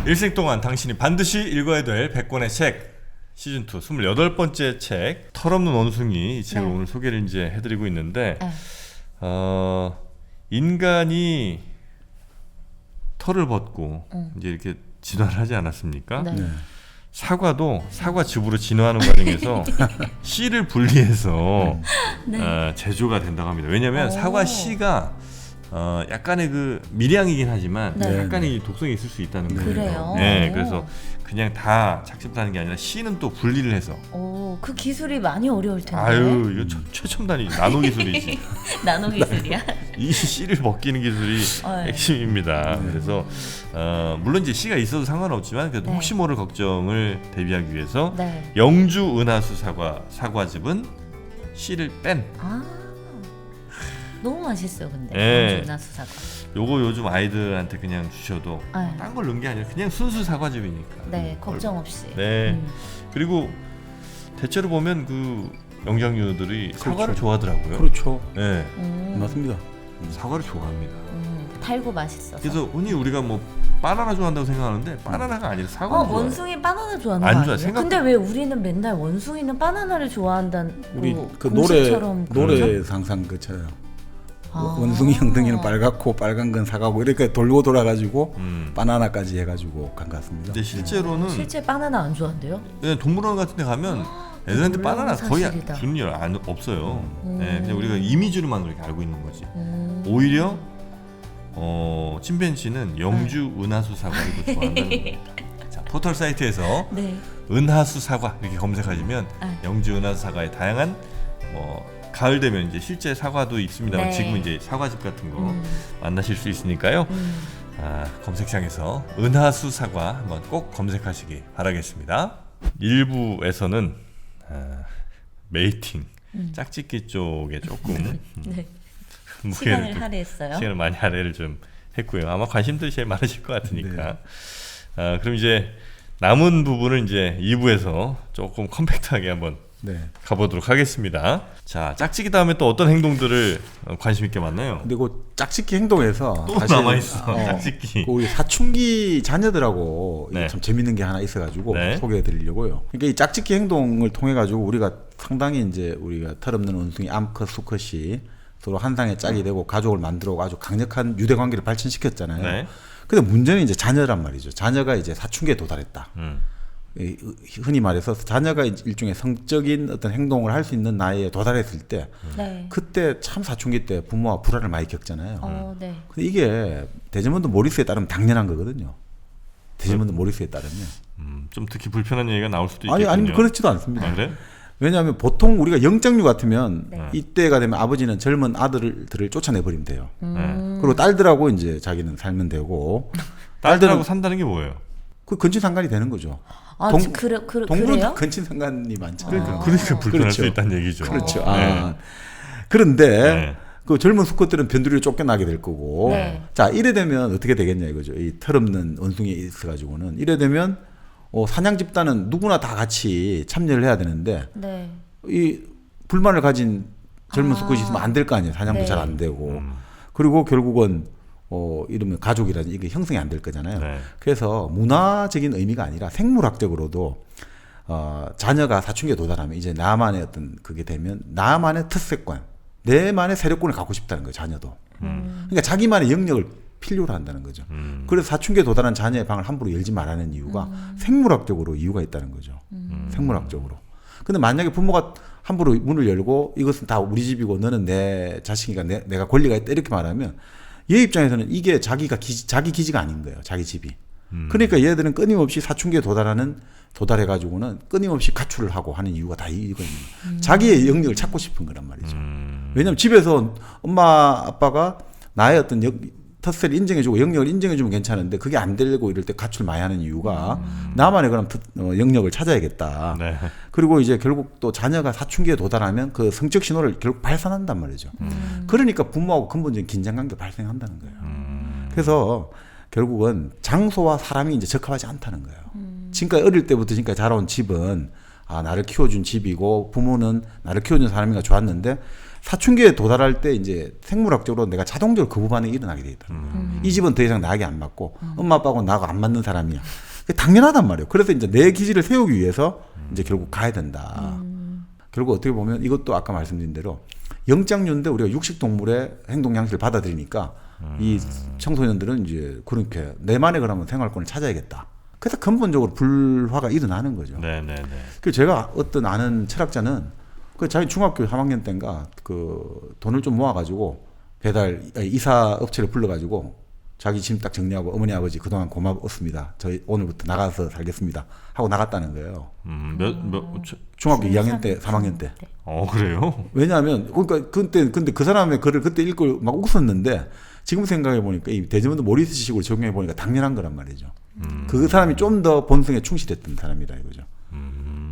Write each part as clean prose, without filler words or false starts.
일생 동안 당신이 반드시 읽어야 될 100권의 책 시즌2 28번째 책 털없는 원숭이 이 책을 네. 오늘 소개를 이제 해드리고 있는데 네. 인간이 털을 벗고 이제 이렇게 진화를 하지 않았습니까? 네. 네. 사과도 사과즙으로 진화하는 과정에서 씨를 분리해서 네. 제조가 된다고 합니다. 왜냐하면 오. 사과 씨가 약간의 그 미량이긴 하지만 네. 약간의 독성이 있을 수 있다는 거예요. 그래요? 네, 오. 그래서 그냥 다 착즙하는 게 아니라 씨는 또 분리를 해서. 오, 그 기술이 많이 어려울 텐데. 아유, 이거 최첨단이 나노 기술이지. 나노 기술이야? 이 씨를 벗기는 기술이 네. 핵심입니다. 그래서 물론 이제 씨가 있어도 상관없지만 그래도 네. 혹시 모를 걱정을 대비하기 위해서 네. 영주 은하수 사과즙은 씨를 뺀. 아, 너무 맛있어요, 근데. 네. 연주나 수사과. 요거 요즘 아이들한테 그냥 주셔도 네. 딴 걸 넣은 게 아니라 그냥 순수 사과즙이니까. 네, 걱정 없이. 네. 그리고 대체로 보면 그 영장류들이 사과를 좋아하더라고요. 그렇죠. 네. 맞습니다. 사과를 좋아합니다. 달고 맛있어서. 그래서 흔히 우리가 뭐 바나나 좋아한다고 생각하는데 바나나가 아니라 사과를 좋아해요. 원숭이 바나나 좋아하는 안 거 좋아, 아니에요? 생각- 근데 왜 우리는 맨날 원숭이는 바나나를 좋아한다는 우리 뭐 그 공식처럼 그러죠? 노래 상상 그쳐요. 아. 원숭이 엉덩이는 빨갛고 빨간 건 사과고 이렇게 돌고 돌아가지고 바나나까지 해가지고 간 것 같습니다. 근데 실제로는 실제 바나나 안 좋아한대요? 그냥 동물원 같은 데 가면 애들한테 놀라운 바나나 거의 사실이다. 주는 일 없어요. 네, 그냥 우리가 이미지로만 그렇게 알고 있는 거지. 음. 오히려 침팬지는 영주 은하수 사과를 더 좋아한다는 겁니다. 자, 포털 사이트에서 네. 은하수 사과 이렇게 검색하시면 아. 영주 은하수 사과의 다양한 가을 되면 이제 실제 사과도 있습니다만 네. 지금은 이제 사과즙 같은 거 만나실 수 있으니까요. 검색창에서 은하수 사과 한번 꼭 검색하시기 바라겠습니다. 1부에서는 메이팅, 짝짓기 쪽에 조금 네. 무게를 시간을 좀- 할애했어요. 시간을 많이 할애를 좀 했고요. 아마 관심들이 제일 많으실 것 같으니까. 그럼 이제 남은 부분을 이제 2부에서 조금 컴팩트하게 한번 네. 가보도록 하겠습니다. 자, 짝짓기 다음에 또 어떤 행동들을 관심 있게 만나요? 근데 그 짝짓기 행동에서 또 사실, 남아있어, 짝짓기. 그 우리 사춘기 자녀들하고 네. 참 재밌는 게 하나 있어가지고 네. 소개해드리려고요. 그러니까 이 짝짓기 행동을 통해 가지고 우리가 상당히 이제 우리가 털없는 원숭이 암컷 수컷이 서로 한 상에 짝이 되고 가족을 만들어 아주 강력한 유대 관계를 발전시켰잖아요. 네. 근데 문제는 이제 자녀란 말이죠. 자녀가 이제 사춘기에 도달했다. 음. 흔히 말해서 자녀가 일종의 성적인 어떤 행동을 할 수 있는 나이에 도달했을 때 네. 그때 참 사춘기 때 부모와 불화를 많이 겪잖아요. 네. 근데 이게 데즈먼드 모리스에 따르면 당연한 거거든요. 데즈먼드 모리스에 따르면 좀 특히 불편한 얘기가 나올 수도 있겠군요. 아니 그렇지도 않습니다. 아, 그래? 왜냐하면 보통 우리가 영장류 같으면 네. 이때가 되면 아버지는 젊은 아들들을 쫓아내버리면 돼요. 네. 그리고 딸들하고 이제 자기는 살면 되고 딸들하고 산다는 게 뭐예요? 그 근친 상간이 되는 거죠. 아, 동물은 그래요? 근친 상간이 많잖아요. 그러니까 불편할 그렇죠. 수 있다는 얘기죠. 그렇죠. 네. 그런데 네. 그 젊은 수컷들은 변두리로 쫓겨나게 될 거고. 네. 자, 이래 되면 어떻게 되겠냐 이거죠. 이 털없는 원숭이에 있어 가지고는 이래 되면 사냥 집단은 누구나 다 같이 참여를 해야 되는데 네. 이 불만을 가진 젊은 수컷이 있으면 안 될 거 아니에요. 사냥도 네. 잘 안 되고. 그리고 결국은 이러면 가족이라든지 이게 형성이 안 될 거잖아요. 네. 그래서 문화적인 의미가 아니라 생물학적으로도 자녀가 사춘기에 도달하면 이제 나만의 어떤 그게 되면 나만의 특색관, 내만의 세력권을 갖고 싶다는 거예요. 자녀도. 그러니까 자기만의 영역을 필요로 한다는 거죠. 그래서 사춘기에 도달한 자녀의 방을 함부로 열지 말라는 이유가 생물학적으로 이유가 있다는 거죠. 생물학적으로. 근데 만약에 부모가 함부로 문을 열고 이것은 다 우리 집이고 너는 내 자식이니까 내가 권리가 있다 이렇게 말하면 얘 입장에서는 이게 자기 기지가 아닌 거예요. 자기 집이. 그러니까 얘들은 끊임없이 사춘기에 도달해가지고는 끊임없이 가출을 하고 하는 이유가 다 이거거든요. 자기의 영역을 찾고 싶은 거란 말이죠. 왜냐하면 집에서 엄마 아빠가 나의 어떤 텃세를 인정해주고 영역을 인정해주면 괜찮은데 그게 안 되고 이럴 때 가출 많이 하는 이유가 나만의 그런 영역을 찾아야겠다. 네. 그리고 이제 결국 또 자녀가 사춘기에 도달하면 그 성적 신호를 결국 발산한단 말이죠. 그러니까 부모하고 근본적인 긴장관계가 발생한다는 거예요. 그래서 결국은 장소와 사람이 이제 적합하지 않다는 거예요. 지금까지 어릴 때부터 지금까지 자라온 집은 나를 키워준 집이고 부모는 나를 키워준 사람이가 좋았는데 사춘기에 도달할 때 이제 생물학적으로 내가 자동적으로 거부 반응이 일어나게 돼 있다는 거예요. 이 집은 더 이상 나에게 안 맞고 엄마 아빠하고 나하고 안 맞는 사람이야. 그게 당연하단 말이에요. 그래서 이제 내 기질을 세우기 위해서 이제 결국 가야 된다. 결국 어떻게 보면 이것도 아까 말씀드린 대로 영장류인데 우리가 육식 동물의 행동 양식을 받아들이니까 이 청소년들은 이제 그렇게 내만의 그러면 생활권을 찾아야겠다. 그래서 근본적으로 불화가 일어나는 거죠. 네네네. 그 제가 어떤 아는 철학자는 그 자기 중학교 3학년 때인가 그 돈을 좀 모아가지고 이사 업체를 불러가지고 자기 짐 딱 정리하고 어머니 아버지 그동안 고맙습니다. 저희 오늘부터 나가서 살겠습니다. 하고 나갔다는 거예요. 중학교 2학년 때, 3학년 때. 그래요? 왜냐하면 그러니까 근데 그 사람의 글을 그때 읽고 막 웃었는데 지금 생각해 보니까 이 데즈먼드 모리스식으로 적용해 보니까 당연한 거란 말이죠. 그 사람이 좀 더 본성에 충실했던 사람이다 이거죠.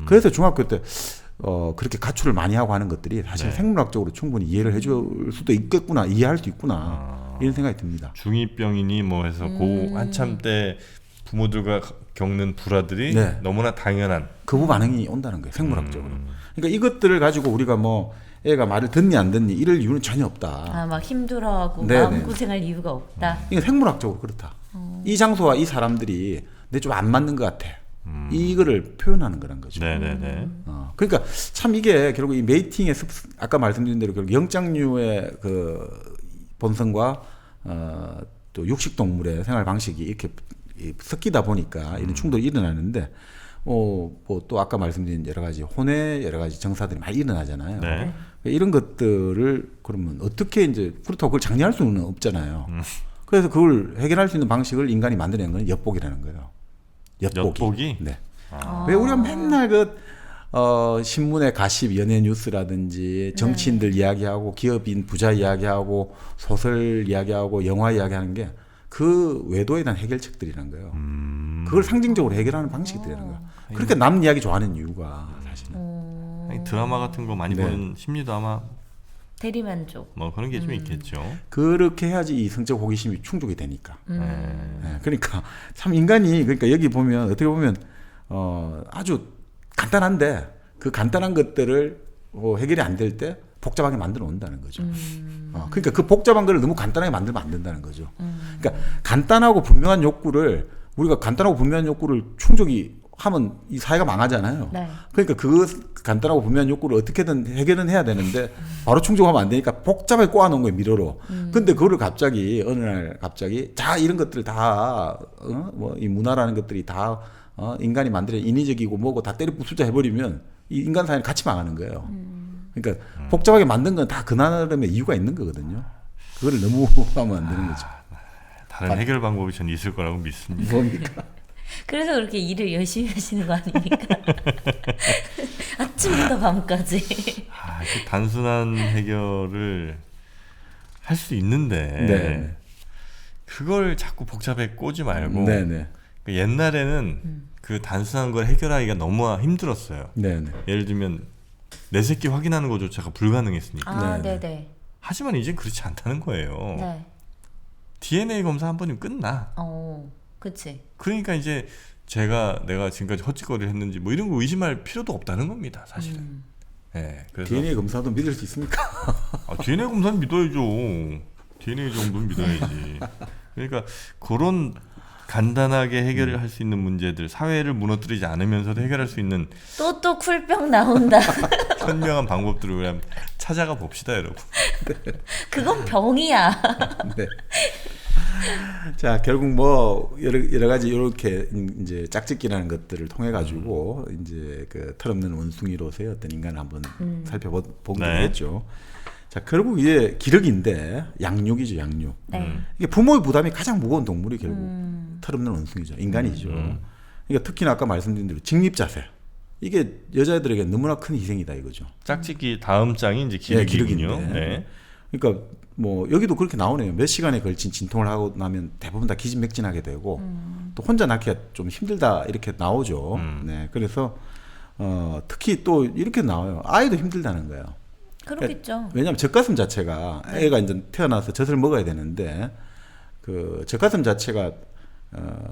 그래서 중학교 때 그렇게 가출을 많이 하고 하는 것들이 사실 네. 생물학적으로 충분히 이해를 해줄 수도 있겠구나, 이해할 수 있구나 이런 생각이 듭니다. 중2병이니 뭐 해서 고 한참 때 부모들과 겪는 불화들이 네. 너무나 당연한. 거부 반응이 온다는 거예요, 생물학적으로. 그러니까 이것들을 가지고 우리가 뭐 애가 말을 듣니 안 듣니 이럴 이유는 전혀 없다. 아, 막 힘들어하고 네네. 마음고생할 이유가 없다. 이게 생물학적으로 그렇다. 이 장소와 이 사람들이 내 좀 안 맞는 것 같아. 이거를 표현하는 거란 거죠. 네네네. 그러니까 참 이게 결국 이 메이팅의 아까 말씀드린 대로 결국 영장류의 그 본성과 또 육식 동물의 생활 방식이 이렇게 섞이다 보니까 이런 충돌이 일어나는데 뭐 또 아까 말씀드린 여러 가지 혼의 여러 가지 정사들이 많이 일어나잖아요. 네. 이런 것들을 그러면 어떻게 이제 그렇다고 그걸 장려할 수는 없잖아요. 그래서 그걸 해결할 수 있는 방식을 인간이 만들어낸 건 엿보기라는 거예요. 엿보기? 네. 왜 우리가 맨날 신문의 가십, 연예 뉴스라든지 정치인들 이야기하고 기업인 부자 이야기하고 소설 이야기하고 영화 이야기하는 게 그 외도에 대한 해결책들이란 거예요. 그걸 상징적으로 해결하는 방식들이라는 거예요. 그렇게 남 이야기 좋아하는 이유가 사실은. 아니, 드라마 같은 거 많이 네. 보는 심리도 아마 대리만족. 뭐 그런 게 좀 있겠죠. 그렇게 해야지 이 성적 호기심이 충족이 되니까. 네. 네, 그러니까 참 인간이 그러니까 여기 보면 어떻게 보면 아주 간단한데 그 간단한 것들을 해결이 안 될 때 복잡하게 만들어 온다는 거죠. 그러니까 그 복잡한 걸 너무 간단하게 만들면 안 된다는 거죠. 그러니까 간단하고 분명한 욕구를 우리가 간단하고 분명한 욕구를 충족이 하면 이 사회가 망하잖아요. 네. 그러니까 그 간단하고 분명한 욕구를 어떻게든 해결은 해야 되는데 바로 충족하면 안 되니까 복잡하게 꼬아놓은 거예요, 미로로. 근데 그거를 갑자기 어느 날 갑자기 자 이런 것들 다 뭐 이 문화라는 것들이 다 인간이 만들어 인위적이고 뭐고 다 때려 부수자 해버리면 이 인간 사회는 같이 망하는 거예요. 그러니까 복잡하게 만든 건 다 그 나름의 이유가 있는 거거든요. 그거를 너무 하면 안 되는 거죠. 다른 해결 방법이 전 있을 거라고 믿습니다. 뭡니까? 그래서 그렇게 일을 열심히 하시는 거 아닙니까? 아침부터 밤까지. 이렇게 단순한 해결을 할 수 있는데 네. 그걸 자꾸 복잡하게 꼬지 말고 네네. 옛날에는 그 단순한 걸 해결하기가 너무 힘들었어요. 네네. 예를 들면 내 새끼 확인하는 것조차가 불가능했으니까. 아, 네, 네. 네네. 하지만 이젠 그렇지 않다는 거예요. 네. DNA 검사 한 번이면 끝나. 그치. 그러니까 이제 내가 지금까지 헛짓거리를 했는지 뭐 이런 거 의심할 필요도 없다는 겁니다, 사실은. 네, 그래서 DNA 검사도 믿을 수 있습니까? DNA 검사는 믿어야죠. DNA 정도는 믿어야지. 그러니까 그런 간단하게 해결을 할 수 있는 문제들, 사회를 무너뜨리지 않으면서도 해결할 수 있는 또 쿨병 나온다. 현명한 방법들을 그냥 찾아가 봅시다, 여러분. 그건 병이야. 네. 자, 결국 뭐 여러 가지 이렇게 이제 짝짓기라는 것들을 통해 가지고 이제 그 털없는 원숭이로서의 어떤 인간을 한번 살펴보기로 네. 했죠. 자, 결국 이게 기력인데 양육이죠, 양육. 네. 이게 부모의 부담이 가장 무거운 동물이 결국 털없는 원숭이죠, 인간이죠. 그러니까 특히나 아까 말씀드린 대로 직립자세. 이게 여자애들에게 너무나 큰 희생이다 이거죠. 짝짓기 다음 장이 이제 예, 기록이군요. 기록인데. 네. 그러니까 뭐 여기도 그렇게 나오네요. 몇 시간에 걸친 진통을 하고 나면 대부분 다 기진맥진하게 되고 또 혼자 낳기가 좀 힘들다 이렇게 나오죠. 네, 그래서 특히 또 이렇게 나와요. 아이도 힘들다는 거예요. 그렇겠죠. 왜냐하면 젖가슴 자체가 애가 이제 태어나서 젖을 먹어야 되는데 그 젖가슴 자체가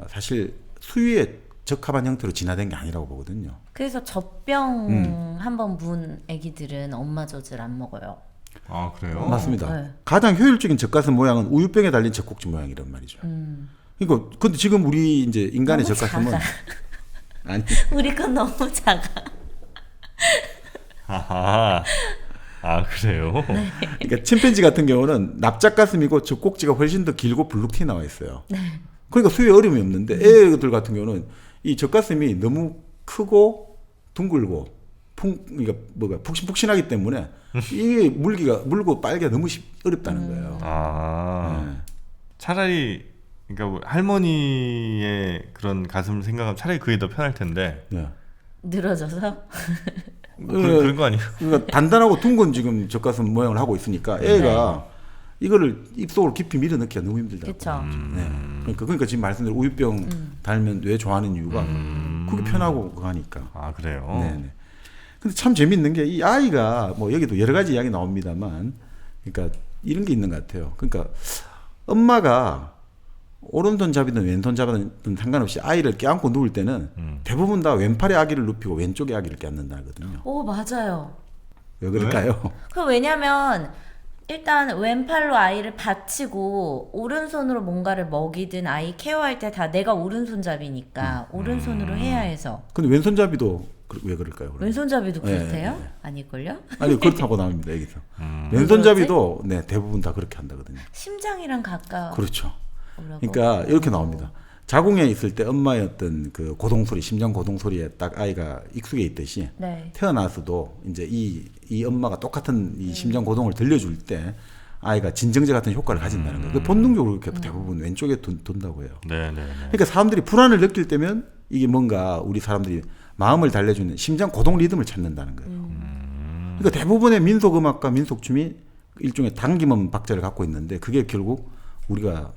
사실 수유에 적합한 형태로 진화된 게 아니라고 보거든요. 그래서 젖병 한번 문 애기들은 엄마 젖을 안 먹어요. 아 그래요? 맞습니다. 네. 가장 효율적인 젖가슴 모양은 우유병에 달린 젖꼭지 모양이란 말이죠. 그러니까 근데 지금 우리 이제 인간의 너무 젖가슴은 작아. 아니 우리 건 너무 작아. 아하. 아 그래요? 그러니까 침팬지 같은 경우는 납작가슴이고 젖꼭지가 훨씬 더 길고 불룩 튀어나와 있어요. 그러니까 수유에 어려움이 없는데 애들 같은 경우는 이 젖가슴이 너무 크고 둥글고 그러니까 뭐가 푹신푹신하기 때문에 이게 물고 빨기가 너무 어렵다는 거예요. 아 네. 차라리 그러니까 뭐 할머니의 그런 가슴을 생각하면 차라리 그게 더 편할 텐데 네. 늘어져서. 그런 거 아니에요? 그러니까 단단하고 둥근 지금 젖가슴 모양을 하고 있으니까 애가 이거를 입속으로 깊이 밀어넣기가 너무 힘들다고. 그렇죠. 네. 그러니까 지금 말씀드린 우유병 달면 왜 좋아하는 이유가 그게 편하고 그거 하니까. 아 그래요? 네네. 근데 참 재밌는 게 이 아이가 뭐 여기도 여러 가지 이야기 나옵니다만, 그러니까 이런 게 있는 것 같아요. 그러니까 엄마가 오른손잡이든 왼손잡이든 상관없이 아이를 껴안고 누울 때는 대부분 다 왼팔에 아기를 눕히고 왼쪽에 아기를 껴안는다거든요. 오 맞아요. 왜 그럴까요? 그 왜냐면 일단 왼팔로 아이를 받치고 오른손으로 뭔가를 먹이든 아이 케어할 때 다 내가 오른손잡이니까 오른손으로 해야 해서. 근데 왼손잡이도 왜 그럴까요? 그러면? 왼손잡이도 네, 그렇대요? 네, 네. 아닐걸요? 아니 그렇다고 나옵니다 여기서. 왼손잡이도 네 대부분 다 그렇게 한다거든요. 심장이랑 가까워. 그렇죠. 그러니까 이렇게 나옵니다. 자궁에 있을 때 엄마의 어떤 그 고동 소리, 심장 고동 소리에 딱 아이가 익숙해 있듯이 네. 태어나서도 이제 이 엄마가 똑같은 이 심장 고동을 들려줄 때 아이가 진정제 같은 효과를 가진다는 거예요. 그 본능적으로 이렇게 대부분 왼쪽에 돈다고 해요. 네네네. 그러니까 사람들이 불안을 느낄 때면 이게 뭔가 우리 사람들이 마음을 달래주는 심장 고동 리듬을 찾는다는 거예요. 그러니까 대부분의 민속 음악과 민속 춤이 일종의 당김음 박자를 갖고 있는데 그게 결국 우리가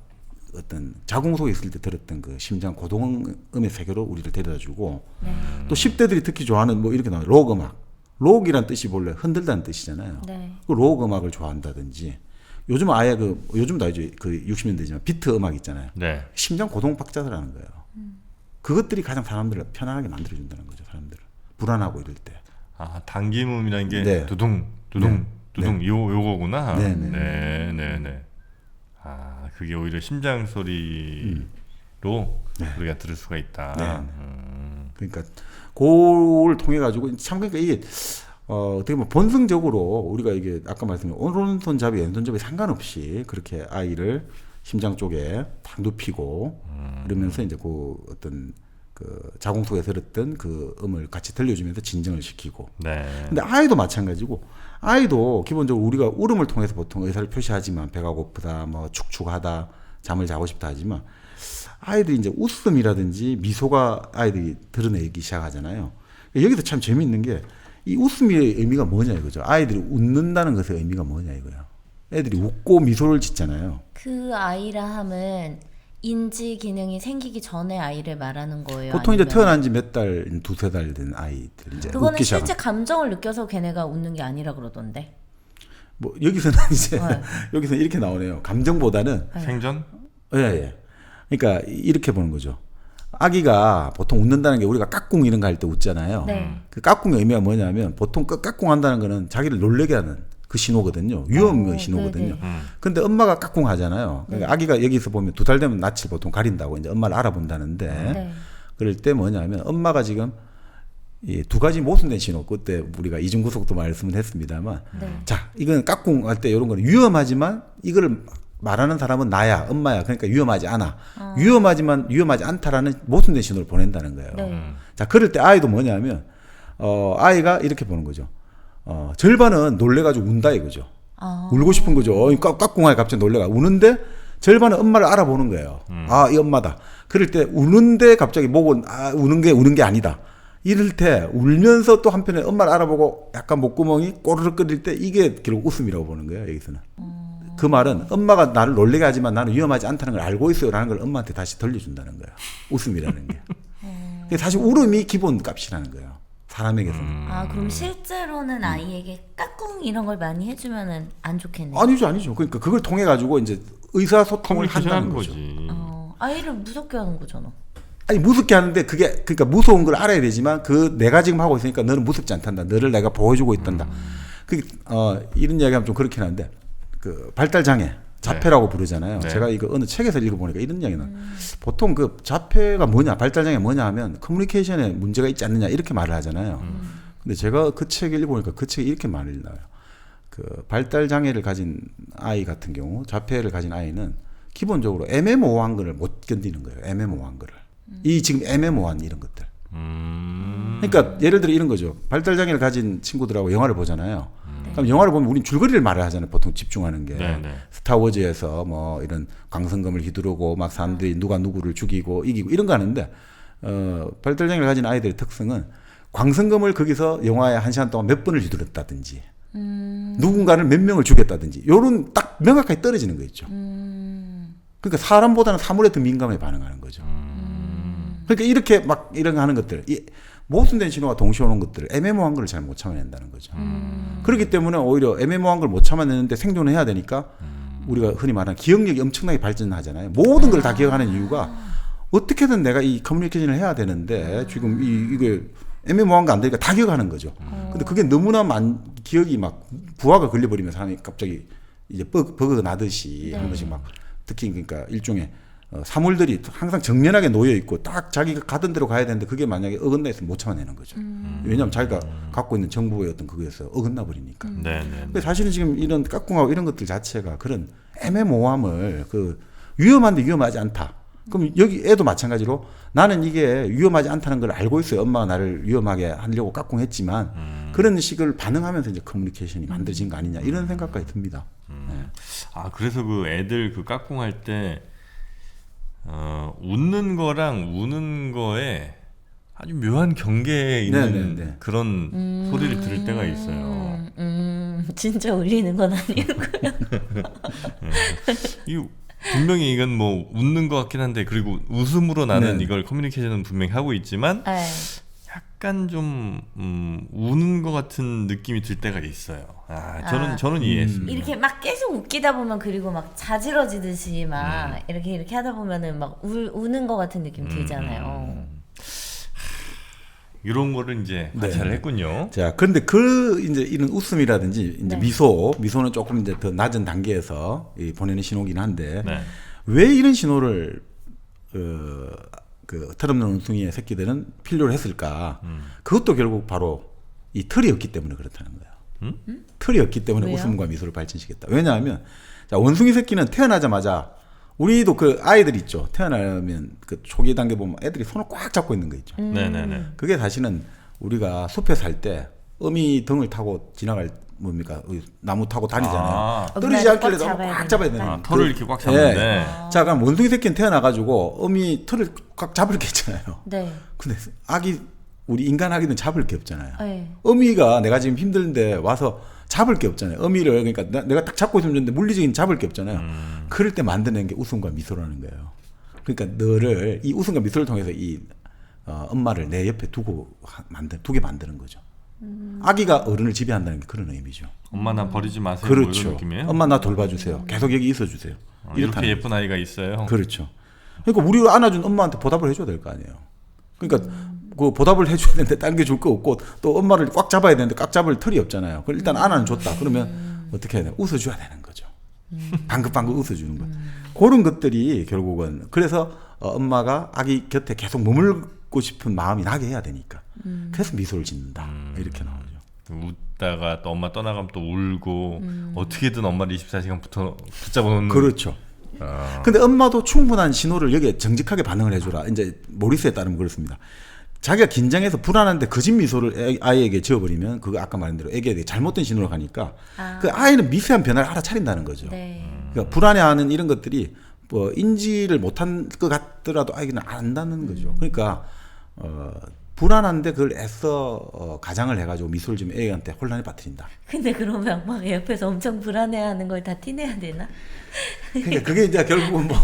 어떤 자궁 속에 있을 때 들었던 그 심장 고동음의 세계로 우리를 데려다주고 또 10대들이 특히 좋아하는 뭐 이렇게 나와요. 록 음악. 록이란 뜻이 본래 흔들다는 뜻이잖아요. 네. 그 록 음악을 좋아한다든지 요즘 아예 요즘도 아니죠. 그 60년대지만 비트 음악 있잖아요. 네. 심장 고동 박자들하는 거예요. 그것들이 가장 사람들을 편안하게 만들어준다는 거죠. 사람들을 불안하고 이럴 때. 아 당김음이라는 게 네. 두둥 두둥 네. 두둥 요거구나. 네. 네네네. 아 그게 오히려 심장 소리로 우리가 들을 수가 있다. 네. 그러니까 그걸 통해 가지고 참 그러니까 이게 어떻게 보면 본성적으로 우리가 이게 아까 말씀드린 오른손잡이 왼손잡이 상관없이 그렇게 아이를 심장 쪽에 탁 눕히고 그러면서 이제 그 어떤 그 자궁 속에 들었던 그 음을 같이 들려주면서 진정을 시키고. 네. 근데 아이도 마찬가지고 아이도 기본적으로 우리가 울음을 통해서 보통 의사를 표시하지만 배가 고프다, 뭐 축축하다, 잠을 자고 싶다 하지만 아이들이 이제 웃음이라든지 미소가 아이들이 드러내기 시작하잖아요. 여기서 참 재미있는 게 이 웃음의 의미가 뭐냐 이거죠. 아이들이 웃는다는 것의 의미가 뭐냐 이거예요. 애들이 웃고 미소를 짓잖아요. 그 아이라 함은 인지 기능이 생기기 전에 아이를 말하는 거예요. 보통 이제 아니면 태어난 지 몇 달, 두세 달 된 아이들 이제 그거는 웃기 실제 시작한. 감정을 느껴서 걔네가 웃는 게 아니라 그러던데. 뭐 여기서는 이제 네. 여기서 이렇게 나오네요. 감정보다는 생전? 예. 그러니까 이렇게 보는 거죠. 아기가 보통 웃는다는 게 우리가 까꿍 이런 거 할 때 웃잖아요. 네. 그 까꿍의 의미가 뭐냐면 보통 까꿍 한다는 거는 자기를 놀래게 하는 그 신호거든요. 위험의 신호거든요. 네네. 근데 엄마가 까꿍 하잖아요. 그러니까 아기가 여기서 보면 2달 되면 낯을 보통 가린다고 이제 엄마를 알아본다는데 네. 그럴 때 뭐냐면 엄마가 지금 이 두 가지 모순된 신호. 그때 우리가 이중구속도 말씀을 했습니다만 네. 자, 이건 까꿍 할 때 이런 거는 위험하지만 이거를 말하는 사람은 나야, 엄마야. 그러니까 위험하지 않아. 위험하지만 위험하지 않다라는 모순된 신호를 보낸다는 거예요. 네. 자, 그럴 때 아이도 뭐냐면 아이가 이렇게 보는 거죠. 절반은 놀래가지고 운다 이거죠. 울고 싶은 거죠. 까꿍하게 갑자기 놀래가 우는데 절반은 엄마를 알아보는 거예요. 아, 이 엄마다. 그럴 때 우는데 갑자기 목은 우는 게 아니다. 이럴 때 울면서 또 한편에 엄마를 알아보고 약간 목구멍이 꼬르륵거릴 때 이게 결국 웃음이라고 보는 거예요. 여기서는. 그 말은 엄마가 나를 놀래게 하지만 나는 위험하지 않다는 걸 알고 있어요라는 걸 엄마한테 다시 들려준다는 거예요. 웃음이라는 게. 근데 사실 울음이 기본 값이라는 거예요. 사람에게서는. 아 그럼 실제로는 아이에게 까꿍 이런 걸 많이 해주면은 안 좋겠네요. 아니죠. 그러니까 그걸 통해 가지고 이제 의사소통을 커뮤니케이션 한다는 하는 거죠. 거지. 아이를 무섭게 하는 거잖아. 아니 무섭게 하는데 그게 그러니까 무서운 걸 알아야 되지만 그 내가 지금 하고 있으니까 너는 무섭지 않단다. 너를 내가 보여주고 있단다. 이런 이야기하면 좀 그렇긴 한데 그 발달 장애 자폐라고 부르잖아요. 네. 제가 이거 어느 책에서 읽어보니까 이런 이야기는 보통 그 자폐가 뭐냐, 발달 장애 뭐냐 하면 커뮤니케이션에 문제가 있지 않느냐 이렇게 말을 하잖아요. 근데 제가 그 책을 읽어보니까 그 책에 이렇게 말을 나와요. 그 발달 장애를 가진 아이 같은 경우, 자폐를 가진 아이는 기본적으로 애매모호한 거를 못 견디는 거예요. 애매모호한 거를. 이 지금 애매모호한 이런 것들. 그러니까 예를 들어 이런 거죠. 발달 장애를 가진 친구들하고 영화를 보잖아요. 그럼 영화를 보면 우린 줄거리를 말을 하잖아요. 보통 집중하는 게. 네, 네. 스타워즈에서 뭐 이런 광선검을 휘두르고 막 사람들이 누가 누구를 죽이고 이기고 이런 거 하는데 발달 장애를 가진 아이들의 특성은 광선검을 거기서 영화에 1시간 동안 몇 번을 휘두르다든지 누군가를 몇 명을 죽였다든지 요런 딱 명확하게 떨어지는 거 있죠. 그러니까 사람보다는 사물에 더 민감하게 반응하는 거죠. 그러니까 이렇게 막 이런 거 하는 것들, 이 모순된 신호가 동시에 오는 것들을 애매모호한 걸 잘 못 참아낸다는 거죠. 그렇기 때문에 오히려 애매모호한 걸 못 참아내는데 생존을 해야 되니까 우리가 흔히 말하는 기억력이 엄청나게 발전하잖아요. 모든 걸 다 기억하는 이유가 어떻게든 내가 이 커뮤니케이션을 해야 되는데 지금 이게 애매모호한 거 안 되니까 다 기억하는 거죠. 근데 그게 너무나 기억이 막 부하가 걸려버리면 사람이 갑자기 이제 버그가 나듯이 한 번씩 막 특히 그러니까 일종의 사물들이 항상 정면하게 놓여 있고 딱 자기가 가던 대로 가야 되는데 그게 만약에 어긋나 있으면 못 참아내는 거죠. 왜냐하면 자기가 갖고 있는 정보의 어떤 그거에서 어긋나 버리니까. 근데 사실은 지금 이런 깍꿍하고 이런 것들 자체가 그런 애매모호함을 그 위험한데 위험하지 않다. 그럼 여기 애도 마찬가지로 나는 이게 위험하지 않다는 걸 알고 있어요. 엄마가 나를 위험하게 하려고 깍꿍했지만 그런 식을 반응하면서 이제 커뮤니케이션이 만들어진 거 아니냐 이런 생각까지 듭니다. 네. 아 그래서 그 애들 그 깍꿍할 때 웃는 거랑 우는 거에 아주 묘한 경계에 있는 네네네. 그런 소리를 들을 때가 있어요. 진짜 울리는 건 아니고요. 이 분명히 이건 뭐 웃는 것 같긴 한데 그리고 웃음으로 나는 네. 이걸 커뮤니케이션은 분명히 하고 있지만 네. 약간 좀 우는 것 같은 느낌이 들 때가 있어요. 저는 이해했습니다. 이렇게 막 계속 웃기다 보면 그리고 막 자지러지듯이 막 이렇게 하다 보면은 막 우는 것 같은 느낌 들잖아요. 이런 거를 이제 관찰을 네. 했군요. 자, 그런데 이제 이런 웃음이라든지 이제 네. 미소는 조금 이제 더 낮은 단계에서 보내는 신호긴 한데 네. 왜 이런 신호를 그 털없는 원숭이의 새끼들은 필요로 했을까? 그것도 결국 바로 이 털이 없기 때문에 그렇다는 거예요. 털이 없기 때문에 왜요? 웃음과 미소를 발전시켰다. 왜냐하면 자, 원숭이 새끼는 태어나자마자 우리도 그 아이들 있죠. 태어나면 그 초기 단계 보면 애들이 손을 꽉 잡고 있는 거 있죠. 네네네. 그게 사실은 우리가 숲에 살 때 어미 등을 타고 지나갈 뭡니까 나무 타고 다니잖아요. 떨어지지 꽉 않길래 잡아야 너무 꽉 잡아야 되는. 되니까. 털을 이렇게 꽉 잡는데 예. 자, 그럼 원숭이 새끼는 태어나가지고 어미 털을 꽉 잡을 게 있잖아요. 네. 근데 우리 인간 아기는 잡을 게 없잖아요. 네. 어미가 내가 지금 힘든데 와서 잡을 게 없잖아요. 어미를 그러니까 내가 딱 잡고 있으면 좋은데 물리적인 잡을 게 없잖아요. 그럴 때 만드는 게 웃음과 미소라는 거예요. 그러니까 너를 이 웃음과 미소를 통해서 이 엄마를 내 옆에 두게 만드는 거죠. 아기가 어른을 지배한다는 게 그런 의미죠. 엄마 나 버리지 마세요. 뭐 그렇죠. 이런 느낌이에요. 엄마 나 돌봐주세요. 계속 여기 있어주세요. 이렇게 예쁜 아이가 있어요. 그렇죠. 그러니까 우리를 안아준 엄마한테 보답을 해줘야 될 거 아니에요. 그러니까 그 보답을 해줘야 되는데 다른 게 줄 거 없고 또 엄마를 꽉 잡아야 되는데 꽉 잡을 털이 없잖아요. 그럼 일단 안아는 줬다. 그러면 어떻게 해야 돼요? 웃어줘야 되는 거죠. 방긋방긋 웃어주는 거. 그런 것들이 결국은 그래서 엄마가 아기 곁에 계속 머물고 싶은 마음이 나게 해야 되니까. 그래서 미소를 짓는다. 이렇게 나오죠. 웃다가 또 엄마 떠나가면 또 울고 어떻게든 엄마를 24시간 붙잡아 놓는. 그렇죠. 근데 엄마도 충분한 신호를 여기에 정직하게 반응을 해줘라. 이제 모리스에 따르면 그렇습니다. 자기가 긴장해서 불안한데 거짓 미소를 아이에게 지어버리면 그거 아까 말한 대로 애기에게 잘못된 신호로 가니까 그 아이는 미세한 변화를 알아차린다는 거죠. 네. 그러니까 불안해하는 이런 것들이 뭐 인지를 못한 것 같더라도 아이는 안다는 거죠. 그러니까 불안한데 그걸 애써 가장을 해가지고 미소를 지으면 애한테 혼란에 빠뜨린다. 근데 그러면 막 옆에서 엄청 불안해하는 걸 다 티내야 되나? 그러니까 그게 이제 결국은 뭐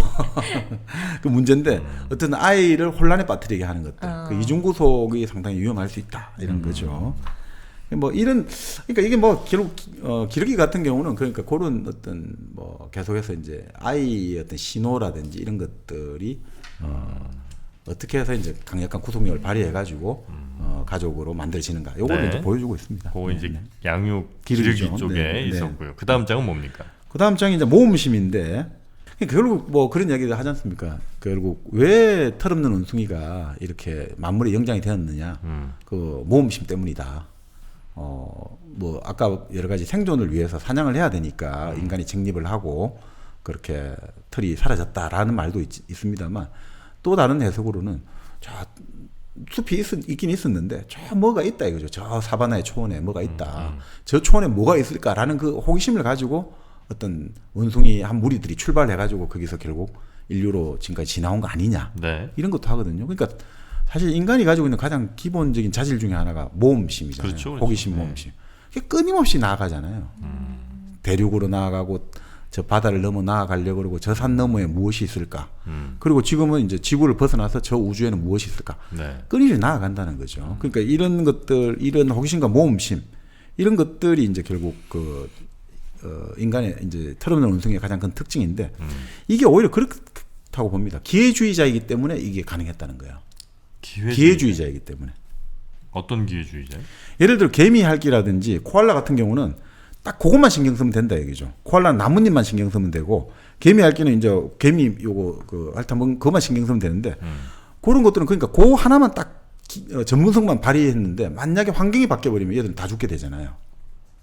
그 문제인데 어떤 아이를 혼란에 빠뜨리게 하는 것들 그 이중구속이 상당히 위험할 수 있다 이런 거죠. 뭐 이런 그러니까 이게 뭐 결국 기러기 같은 경우는 그러니까 그런 어떤 뭐 계속해서 이제 아이의 어떤 신호라든지 이런 것들이 어떻게 해서 이제 강력한 구속력을 발휘해가지고 가족으로 만들어지는가 요거를 네. 이제 보여주고 있습니다. 그거 이제 네. 양육 기르기죠. 기르기 쪽에 네, 네. 있었고요. 그 다음 장은 뭡니까? 그다음 장이 이제 모험심인데 결국 뭐 그런 이야기를 하지 않습니까? 결국 왜 털없는 원숭이가 이렇게 만물의 영장이 되었느냐? 그 모험심 때문이다. 뭐 아까 여러 가지 생존을 위해서 사냥을 해야 되니까 인간이 직립을 하고 그렇게 털이 사라졌다라는 말도 있습니다만 또 다른 해석으로는 자 숲이 있긴 있었는데 저 뭐가 있다 이거죠. 저 사바나의 초원에 뭐가 있다. 저 초원에 뭐가 있을까라는 그 호기심을 가지고 어떤 원숭이 한 무리들이 출발해가지고 거기서 결국 인류로 지금까지 지나온 거 아니냐. 네. 이런 것도 하거든요. 그러니까 사실 인간이 가지고 있는 가장 기본적인 자질 중에 하나가 모험심이잖아요. 그렇죠, 그렇죠. 호기심, 모험심. 그게 끊임없이 나아가잖아요. 대륙으로 나아가고 저 바다를 넘어 나아가려고 그러고 저 산 너머에 무엇이 있을까? 그리고 지금은 이제 지구를 벗어나서 저 우주에는 무엇이 있을까? 네. 끊임없이 나아간다는 거죠. 그러니까 이런 것들, 이런 호기심과 모험심 이런 것들이 이제 결국 그 인간의 이제 털없는 원숭이의 가장 큰 특징인데 이게 오히려 그렇다고 봅니다. 기회주의자이기 때문에 이게 가능했다는 거예요. 기회주의자이기 때문에. 어떤 기회주의자? 예를 들어 개미핥기라든지 코알라 같은 경우는 딱 그것만 신경 쓰면 된다 얘기죠. 코알라는 나뭇잎만 신경 쓰면 되고 개미핥기는 이제 개미 요거 그 핥아먹은 그것만 신경 쓰면 되는데 그런 것들은 그러니까 그 하나만 딱 전문성만 발휘했는데 만약에 환경이 바뀌어버리면 얘들은 다 죽게 되잖아요.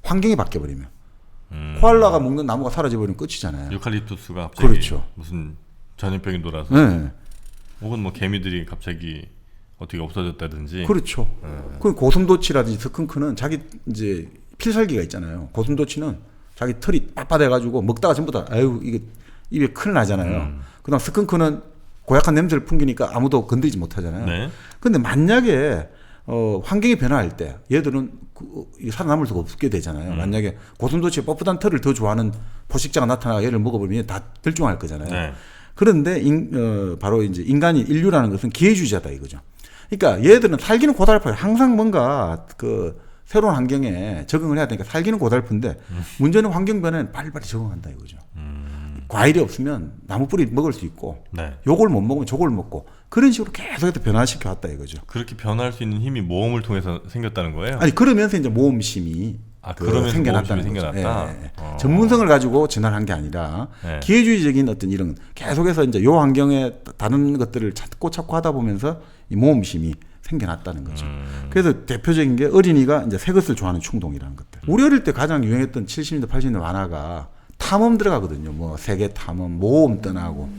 환경이 바뀌어버리면 코알라가 먹는 나무가 사라져버리면 끝이잖아요. 유칼립투스가 갑자기 그렇죠. 무슨 전염병이 돌아서 네. 혹은 뭐 개미들이 갑자기 어떻게 없어졌다든지. 그렇죠. 그 고슴도치라든지 스컹크는 자기 이제 필살기가 있잖아요. 고슴도치는 자기 털이 빳빳해가지고 먹다가 전부 다 아유 이게 입에 큰일 나잖아요. 그다음 스컹크는 고약한 냄새를 풍기니까 아무도 건드리지 못하잖아요. 네. 근데 만약에 환경이 변화할 때 얘들은 살아남을 수가 없게 되잖아요. 만약에 고슴도치의 뻣뻣한 털을 더 좋아하는 포식자가 나타나가 얘를 먹어버리면 다 멸종할 거잖아요. 네. 그런데 바로 이제 인류라는 것은 기회주의자다 이거죠. 그러니까 얘들은 살기는 고달파요. 항상 뭔가 그 새로운 환경에 적응을 해야 되니까 살기는 고달픈데 문제는 환경 변화에는 빨리빨리 적응한다 이거죠. 과일이 없으면 나무 뿌리 먹을 수 있고 네. 요걸 못 먹으면 저걸 먹고 그런 식으로 계속해서 변화시켜 왔다 이거죠. 그렇게 변할 수 있는 힘이 모험을 통해서 생겼다는 거예요? 아니 그러면서 이제 모험심이 그러면서 생겨났다는 모험심이 거죠. 생겨났다? 예, 예. 전문성을 가지고 진화한 게 아니라 네. 기회주의적인 어떤 이런 계속해서 이제 요 환경에 다른 것들을 찾고 하다 보면서 이 모험심이 생겨났다는 거죠. 그래서 대표적인 게 어린이가 이제 새 것을 좋아하는 충동이라는 것들. 우리 어릴 때 가장 유행했던 70년대, 80년대 만화가 탐험 들어가거든요. 뭐 세계 탐험, 모험 떠나고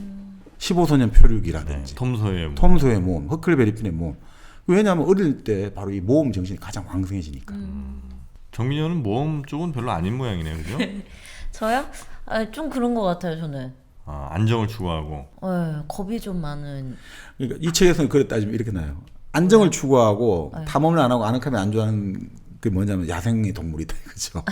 15소년 표류기라든지 톰 소의 모험, 허클베리핀의 모험. 왜냐하면 어릴 때 바로 이 모험 정신이 가장 왕성해지니까. 정민이는 모험 쪽은 별로 아닌 모양이네요, 그죠? 저요? 좀 그런 것 같아요, 저는. 안정을 추구하고. 겁이 좀 많은. 그러니까 이 책에서는 그래 따지면 이렇게 나요. 안정을 추구하고 탐험을 안 하고 아늑함이 안 좋아하는 그 뭐냐면 야생의 동물이다 이거죠.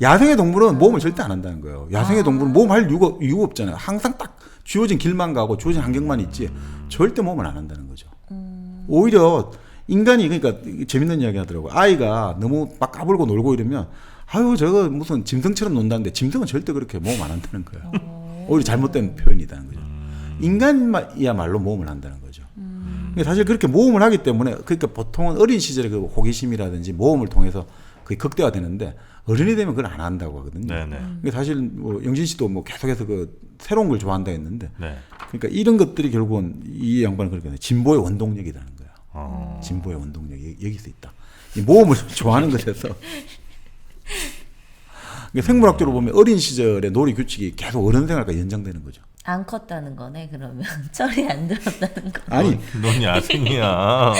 야생의 동물은 모험을 절대 안 한다는 거예요. 야생의 동물은 모험할 이유가 없잖아요. 항상 딱 주어진 길만 가고 주어진 환경만 있지 절대 모험을 안 한다는 거죠. 오히려 인간이 그러니까 재밌는 이야기 하더라고요. 아이가 너무 막 까불고 놀고 이러면 아유 저거 무슨 짐승처럼 논다는데 짐승은 절대 그렇게 모험 안 한다는 거예요. 오히려 잘못된 표현이다는 거죠. 인간이야말로 모험을 한다는 거죠. 사실 그렇게 모험을 하기 때문에 그러니까 보통은 어린 시절에 그 호기심이라든지 모험을 통해서 그게 극대화되는데 어른이 되면 그걸 안 한다고 하거든요. 그러니까 사실 뭐 영진 씨도 뭐 계속해서 그 새로운 걸 좋아한다 했는데 그러니까 이런 것들이 결국은 이 양반은 그렇게 진보의 원동력이라는 거예요. 진보의 원동력이 여기서 있다. 이 모험을 좋아하는 것에서 그러니까 생물학적으로 보면 어린 시절의 놀이 규칙이 계속 어른 생활과 연장되는 거죠. 안 컸다는 거네 그러면 철이 안 들었다는 거. 아니 넌 야생이야.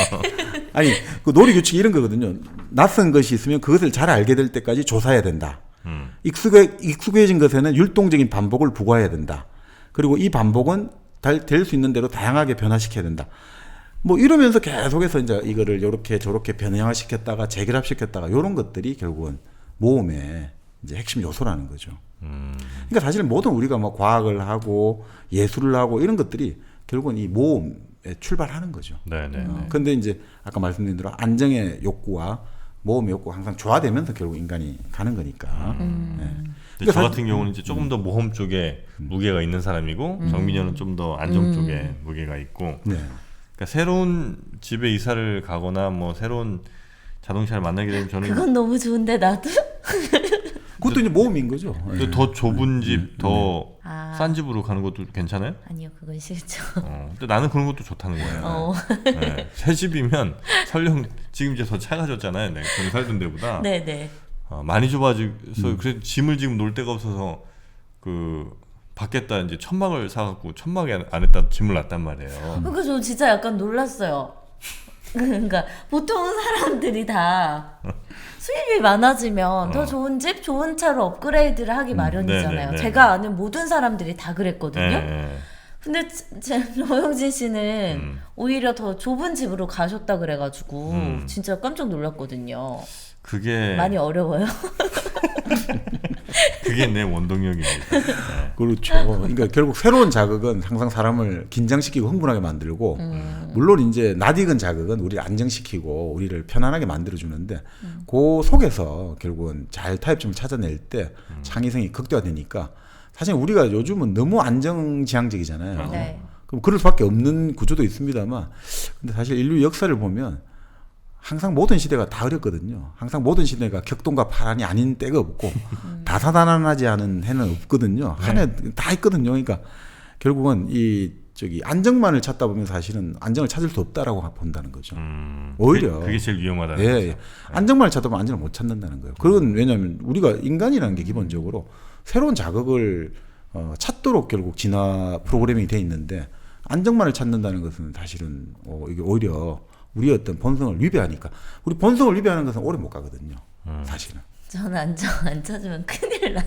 아니 그 놀이 규칙이 이런 거거든요. 낯선 것이 있으면 그것을 잘 알게 될 때까지 조사해야 된다. 익숙해진 것에는 율동적인 반복을 부과해야 된다. 그리고 이 반복은 될 수 있는 대로 다양하게 변화시켜야 된다. 뭐 이러면서 계속해서 이제 이거를 요렇게 저렇게 변형화시켰다가 재결합시켰다가 이런 것들이 결국은 모험의 이제 핵심 요소라는 거죠. 그러니까 사실 모든 우리가 뭐 과학을 하고 예술을 하고 이런 것들이 결국은 이 모험에 출발하는 거죠. 그런데 이제 아까 말씀드린 대로 안정의 욕구와 모험의 욕구가 항상 조화되면서 결국 인간이 가는 거니까. 근데 저 같은 경우는 이제 조금 더 모험 쪽에 무게가 있는 사람이고 정민현은 좀 더 안정 쪽에 무게가 있고. 그러니까 그러니까 새로운 집에 이사를 가거나 뭐 새로운 자동차를 만나게 되면 저는 그건 너무 좋은데 나도. 그것도 이제 모험인 거죠. 예. 더 좁은 집, 더 아. 싼 집으로 가는 것도 괜찮아요? 아니요, 그건 싫죠. 근데 나는 그런 것도 좋다는 거예요. 어. 네. 새 집이면 설령 지금 이제 더 작아졌잖아요. 내가 전에 살던 데보다 네네. 많이 좁아져서 그래서 짐을 지금 놓을 데가 없어서 그 밖에다 이제 천막을 사갖고 천막에 안에다 짐을 놨단 말이에요. 그러니까 저 진짜 약간 놀랐어요. 그러니까 보통 사람들이 다 수입이 많아지면 더 좋은 집, 좋은 차로 업그레이드를 하기 마련이잖아요. 네네네. 제가 아는 모든 사람들이 다 그랬거든요. 네. 근데 노영진 씨는 오히려 더 좁은 집으로 가셨다 그래가지고 진짜 깜짝 놀랐거든요. 그게 많이 어려워요? 그게 내 원동력입니다. 네. 그렇죠. 그러니까 결국 새로운 자극은 항상 사람을 긴장시키고 흥분하게 만들고 물론 이제 낯익은 자극은 우리를 안정시키고 우리를 편안하게 만들어주는데 그 속에서 결국은 잘 타협점을 찾아낼 때 창의성이 극대화되니까 사실 우리가 요즘은 너무 안정지향적이잖아요. 네. 그럼 그럴 수밖에 없는 구조도 있습니다만 근데 사실 인류 역사를 보면 항상 모든 시대가 다 어렵거든요. 항상 모든 시대가 격동과 파란이 아닌 때가 없고 다사다난하지 않은 해는 없거든요. 한 해 다 있거든요. 그러니까 결국은 이 안정만을 찾다 보면 사실은 안정을 찾을 수 없다라고 본다는 거죠. 오히려 그게 제일 위험하다는 예, 거죠. 예. 안정만을 찾다 보면 안정을 못 찾는다는 거예요. 그건 왜냐하면 우리가 인간이라는 게 기본적으로 새로운 자극을 찾도록 결국 진화 프로그래밍이 돼 있는데 안정만을 찾는다는 것은 사실은 이게 오히려 우리의 어떤 본성을 위배하니까 우리 본성을 위배하는 것은 오래 못 가거든요. 사실은. 저는 안 찾으면 큰일 나요.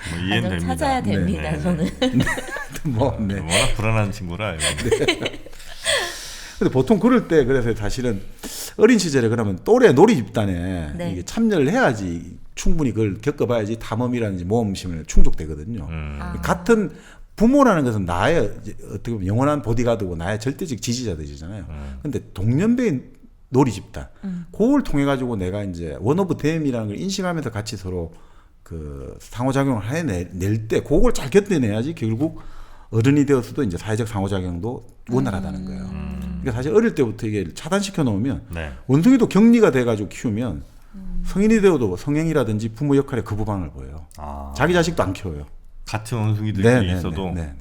뭐 이해는 안정 됩니다. 찾아야 됩니다. 네, 네. 저는. 뭐, 네. 워낙 불안한 친구라. 근데 보통 그럴 때 그래서 사실은 어린 시절에 그러면 또래 놀이 집단에 네. 이게 참여를 해야지 충분히 그걸 겪어봐야지 탐험이라든지 모험심을 충족되거든요. 같은 부모라는 것은 나의 어떻게 보면 영원한 보디가드고 나의 절대적 지지자들이잖아요. 근데 동년배인 놀이 집단, 그걸 통해 가지고 내가 이제 원 오브 댐이라는 걸 인식하면서 같이 서로 그 상호작용을 해낼 때 그걸 잘 견뎌내야지 결국 어른이 되어서도 이제 사회적 상호작용도 원활하다는 거예요. 그러니까 사실 어릴 때부터 이게 차단시켜 놓으면 네. 원숭이도 격리가 돼가지고 키우면 성인이 되어도 성행이라든지 부모 역할에 거부반응을 보여요. 아, 자기 자식도 안 키워요. 같은 원숭이들이 네, 있어도 네.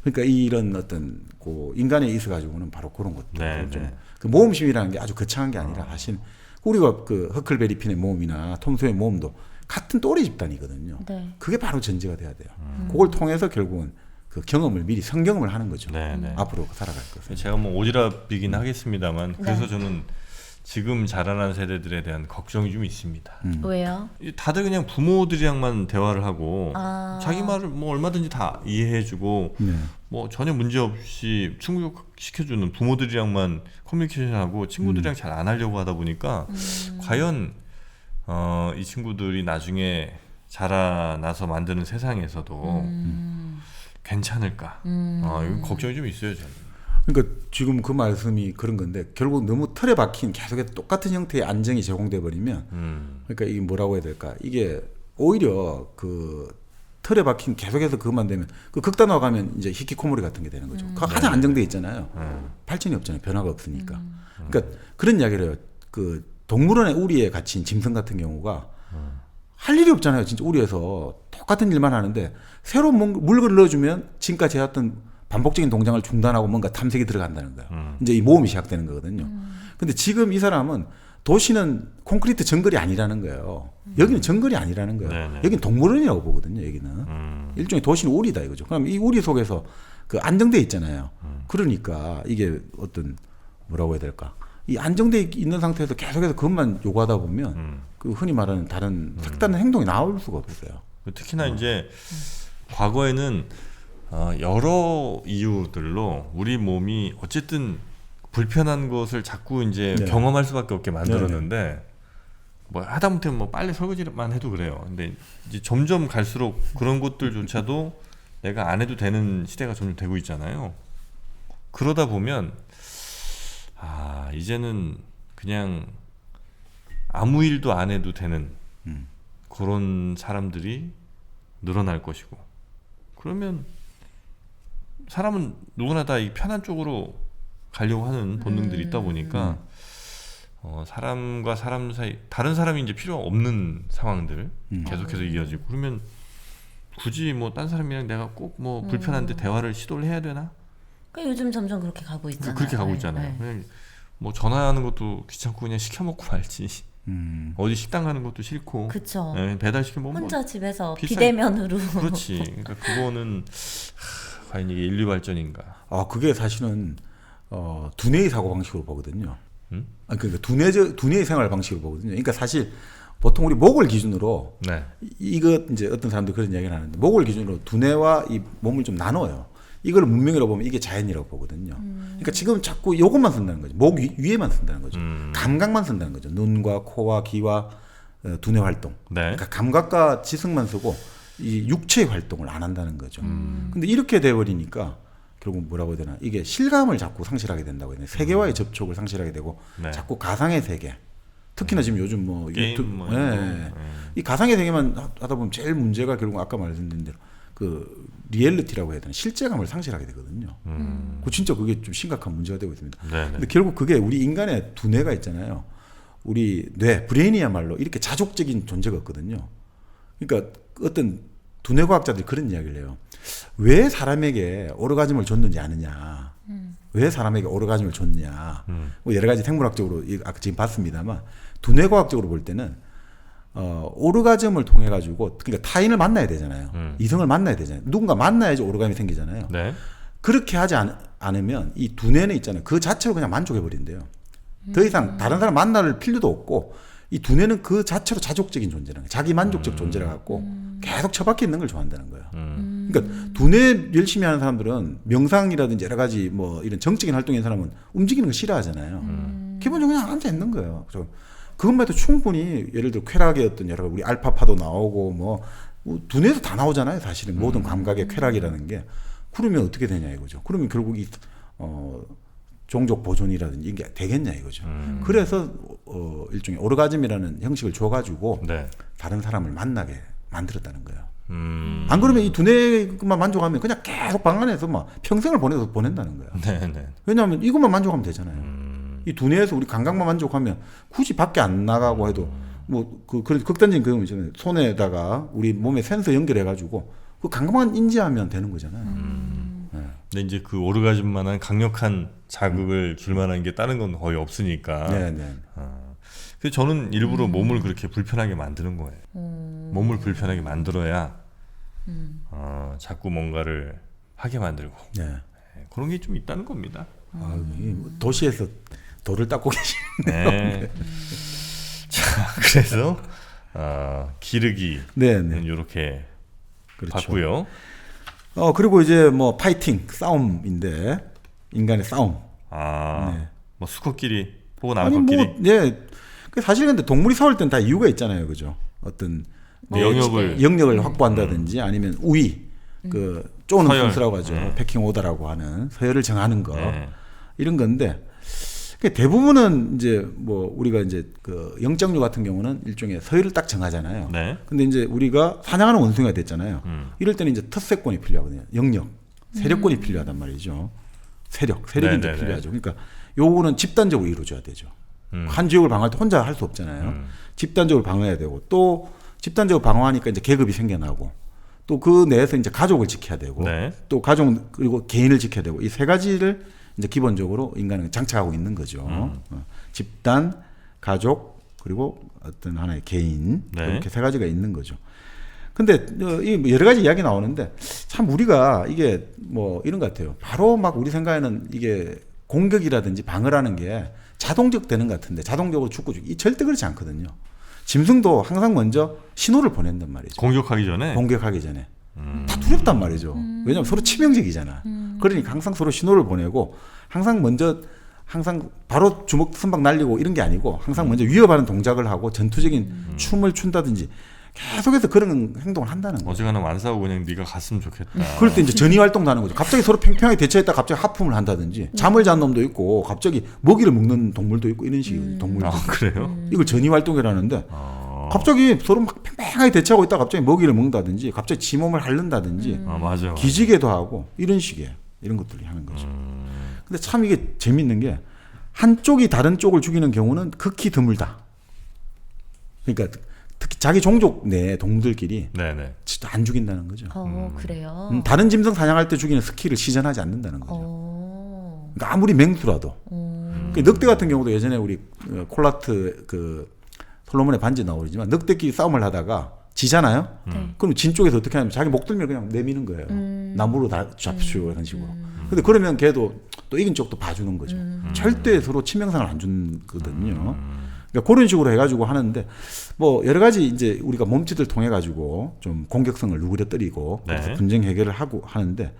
그러니까 이런 어떤 그 인간에 있어 가지고는 바로 그런 것들 네, 좀 네. 그 모험심이라는 게 아주 거창한 게 아니라 사실 우리가 그 허클베리핀의 모험이나 톰소의 모험도 같은 또래 집단이거든요. 네. 그게 바로 전제가 돼야 돼요. 그걸 통해서 결국은 그 경험을 미리 성경험을 하는 거죠. 네, 네. 앞으로 살아갈 것을. 제가 뭐 오지랖이긴 하겠습니다만 그래서 저는 지금 자라난 세대들에 대한 걱정이 좀 있습니다. 왜요? 다들 그냥 부모들이랑만 대화를 하고 아. 자기 말을 뭐 얼마든지 다 이해해주고 네. 뭐 전혀 문제 없이 충족시켜주는 부모들이랑만 커뮤니케이션하고 친구들이랑 잘 안 하려고 하다 보니까 과연 이 친구들이 나중에 자라나서 만드는 세상에서도 괜찮을까? 이건 걱정이 좀 있어요, 저는. 그러니까 지금 그 말씀이 그런 건데 결국 너무 틀에 박힌 계속해서 똑같은 형태의 안정이 제공돼 버리면 그러니까 이게 뭐라고 해야 될까? 이게 오히려 그 틀에 박힌 계속해서 그것만 되면 그 극단화 가면 이제 히키코모리 같은 게 되는 거죠. 그거 가장 안정돼 있잖아요. 발전이 없잖아요. 변화가 없으니까. 그러니까 그런 이야기를 해요. 그 동물원의 우리에 갇힌 짐승 같은 경우가 할 일이 없잖아요. 진짜 우리에서 똑같은 일만 하는데 새로운 물건을 넣어주면 지금까지 해왔던 반복적인 동작을 중단하고 뭔가 탐색이 들어간다는 거예요. 이제 이 모험이 시작되는 거거든요. 근데 지금 이 사람은 도시는 콘크리트 정글이 아니라는 거예요. 여기는 정글이 아니라는 거예요. 네네. 여기는 동물원이라고 보거든요. 여기는 일종의 도시는 우리다 이거죠. 그럼 이 우리 속에서 그 안정돼 있잖아요. 그러니까 이게 어떤 뭐라고 해야 될까? 이 안정돼 있는 상태에서 계속해서 그것만 요구하다 보면 그 흔히 말하는 다른 색다른 행동이 나올 수가 없어요. 특히나 이제 과거에는 여러 이유들로 우리 몸이 어쨌든 불편한 것을 자꾸 이제 네. 경험할 수밖에 없게 만들었는데 뭐 하다못해 뭐 빨래 설거지만 해도 그래요. 근데 이제 점점 갈수록 그런 것들조차도 내가 안 해도 되는 시대가 점점 되고 있잖아요. 그러다 보면 이제는 그냥 아무 일도 안 해도 되는 그런 사람들이 늘어날 것이고 그러면 사람은 누구나 다 이 편한 쪽으로 가려고 하는 본능들이 있다 보니까 사람과 사람 사이 다른 사람이 이제 필요 없는 상황들 계속해서 이어지고 그러면 굳이 뭐 딴 사람이랑 내가 꼭 뭐 불편한데 대화를 시도를 해야 되나? 그러니까 요즘 점점 그렇게 가고 있잖아요. 그렇게 가고 있잖아요. 네. 그냥 뭐 전화하는 것도 귀찮고 그냥 시켜 먹고 말지. 어디 식당 가는 것도 싫고. 그쵸. 네, 배달 시키면 뭐 혼자 집에서 비싼- 비대면으로. 그렇지. 그러니까 그거는 과연 이게 인류 발전인가? 그게 사실은 두뇌의 사고 방식으로 보거든요. 음? 그러니까 두뇌의 생활 방식으로 보거든요. 그러니까 사실 보통 우리 목을 기준으로 네. 이거 이제 어떤 사람들 그런 이야기를 하는데 목을 기준으로 두뇌와 이 몸을 좀 나눠요. 이걸 문명이라고 보면 이게 자연이라고 보거든요. 그러니까 지금 자꾸 이것만 쓴다는 거죠. 목 위에만 쓴다는 거죠. 감각만 쓴다는 거죠. 눈과 코와 귀와 두뇌 활동. 네. 그러니까 감각과 지성만 쓰고 이 육체의 활동을 안 한다는 거죠. 근데 이렇게 돼버리니까 결국 뭐라고 해야 되나 이게 실감을 자꾸 상실하게 된다고 해야 되나 세계와의 접촉을 상실하게 되고 네. 자꾸 가상의 세계 특히나 지금 요즘 뭐 게임 유튜브 뭐 이런 거. 이 가상의 세계만 하다 보면 제일 문제가 결국 아까 말씀드린 대로 그 리얼리티라고 해야 되나 실제감을 상실하게 되거든요. 그 진짜 그게 좀 심각한 문제가 되고 있습니다. 네네. 근데 결국 그게 우리 인간의 두뇌가 있잖아요. 우리 뇌 브레인이야말로 이렇게 자족적인 존재가 없거든요. 그러니까 어떤 두뇌 과학자들이 그런 이야기를 해요. 왜 사람에게 오르가즘을 줬는지 아느냐? 왜 사람에게 오르가즘을 줬냐? 뭐 여러 가지 생물학적으로 아까 지금 봤습니다만 두뇌 과학적으로 볼 때는 오르가즘을 통해 가지고 그러니까 타인을 만나야 되잖아요. 이성을 만나야 되잖아요. 누군가 만나야지 오르가즘이 생기잖아요. 네. 그렇게 하지 않으면 이 두뇌는 있잖아요. 그 자체로 그냥 만족해 버린대요. 더 이상 다른 사람 만날 필요도 없고 이 두뇌는 그 자체로 자족적인 존재라는 거예요. 자기 만족적 존재라 갖고 계속 처박혀 있는 걸 좋아한다는 거예요. 그러니까 두뇌 열심히 하는 사람들은 명상이라든지 여러 가지 뭐 이런 정적인 활동인 사람은 움직이는 거 싫어하잖아요. 기본적으로 그냥 앉아 있는 거예요. 그래서 그것만 해도 충분히 예를 들어 쾌락의 어떤 여러 가지 우리 알파파도 나오고 뭐 두뇌에서 다 나오잖아요. 사실은 모든 감각의 쾌락이라는 게 그러면 어떻게 되냐 이거죠. 그러면 결국 이 종족 보존이라든지 이게 되겠냐 이거죠. 그래서 일종의 오르가즘이라는 형식을 줘가지고 네. 다른 사람을 만나게 만들었다는 거예요. 안 그러면 이 두뇌만 만족하면 그냥 계속 방 안에서 막 평생을 보낸다는 거예요. 네네. 왜냐하면 이것만 만족하면 되잖아요. 이 두뇌에서 우리 감각만 만족하면 굳이 밖에 안 나가고 해도 뭐 그런 극단적인 경우 있잖아요. 손에다가 우리 몸에 센서 연결해가지고 그 감각만 인지하면 되는 거잖아요. 근데 이제 그 오르가즘만한 강력한 자극을 줄 만한 게 다른 건 거의 없으니까. 네네. 그래서 저는 일부러 몸을 그렇게 불편하게 만드는 거예요. 몸을 불편하게 만들어야 자꾸 뭔가를 하게 만들고 네. 네, 그런 게 좀 있다는 겁니다. 도시에서 돌을 닦고 계시네요. 네. 자, 그래서 기르기는 네네. 이렇게 그렇죠. 봤고요. 그리고 이제 뭐 파이팅, 싸움인데 인간의 싸움. 네. 뭐 수컷끼리 혹은 아니 암컷끼리 뭐, 네. 사실 근데 동물이 싸울 땐 다 이유가 있잖아요, 그죠? 어떤 뭐 영역을 확보한다든지 아니면 우위, 그 쪼는 서열. 분수라고 하죠, 패킹 오더라고 하는 서열을 정하는 거 네. 이런 건데. 대부분은 이제 뭐 우리가 이제 그 영장류 같은 경우는 일종의 서열을 딱 정하잖아요. 네. 근데 이제 우리가 사냥하는 원숭이가 됐잖아요. 이럴 때는 이제 특세권이 필요하거든요. 영역, 세력권이 필요하단 말이죠. 세력이 이제 네네네. 필요하죠. 그러니까 요거는 집단적으로 이루어져야 되죠. 한 지역을 방어할 때 혼자 할 수 없잖아요. 집단적으로 방어해야 되고 또 집단적으로 방어하니까 이제 계급이 생겨나고 또 그 내에서 이제 가족을 지켜야 되고 네. 또 가족 그리고 개인을 지켜야 되고 이 세 가지를 이제 기본적으로 인간은 장착하고 있는 거죠. 집단, 가족, 그리고 어떤 하나의 개인 네. 이렇게 세 가지가 있는 거죠. 근데 이 여러 가지 이야기 나오는데 참 우리가 이게 뭐 이런 것 같아요. 바로 막 우리 생각에는 이게 공격이라든지 방어라는 게 자동적 되는 것 같은데 자동적으로 죽고 이 절대 그렇지 않거든요. 짐승도 항상 먼저 신호를 보낸단 말이죠. 공격하기 전에 공격하기 전에. 다 두렵단 말이죠. 왜냐하면 서로 치명적이잖아. 그러니까 항상 서로 신호를 보내고 항상 바로 주먹 선박 날리고 이런 게 아니고 항상 먼저 위협하는 동작을 하고 전투적인 춤을 춘다든지 계속해서 그런 행동을 한다는 거죠. 어지간하면 안 싸우고 그냥 네가 갔으면 좋겠다. 그럴 때 이제 전위 활동도 하는 거죠. 갑자기 서로 팽팽하게 대처했다 갑자기 하품을 한다든지 잠을 잔 놈도 있고 갑자기 먹이를 먹는 동물도 있고 이런 식의 동물도 있고. 그래요? 이걸 전위 활동이라는데 갑자기 서로 막 맹하게 대처하고 있다가 갑자기 먹이를 먹는다든지 갑자기 지 몸을 핥는다든지 아 맞아. 기지개도 하고 이런 식의 이런 것들이 하는 거죠. 근데 참 이게 재밌는 게 한쪽이 다른 쪽을 죽이는 경우는 극히 드물다. 그러니까 특히 자기 종족 내 동물들끼리 네네. 진짜 안 죽인다는 거죠. 그래요. 다른 짐승 사냥할 때 죽이는 스킬을 시전하지 않는다는 거죠. 그러니까 아무리 맹수라도. 그 늑대 같은 경우도 예전에 우리 콜라트 그 솔로몬의 반지 나오지만 늑대끼리 싸움을 하다가 지잖아요. 그럼 진 쪽에서 어떻게 하냐면 자기 목 들면 그냥 내미는 거예요. 나무로 다 잡수고 이런 식으로. 근데 그러면 걔도 또 이긴 쪽도 봐주는 거죠. 절대 서로 치명상을 안 주거든요. 그러니까 그런 식으로 해가지고 하는데 뭐 여러 가지 이제 우리가 몸짓을 통해 가지고 좀 공격성을 누그러뜨리고 그래서 네. 분쟁 해결을 하고 하는데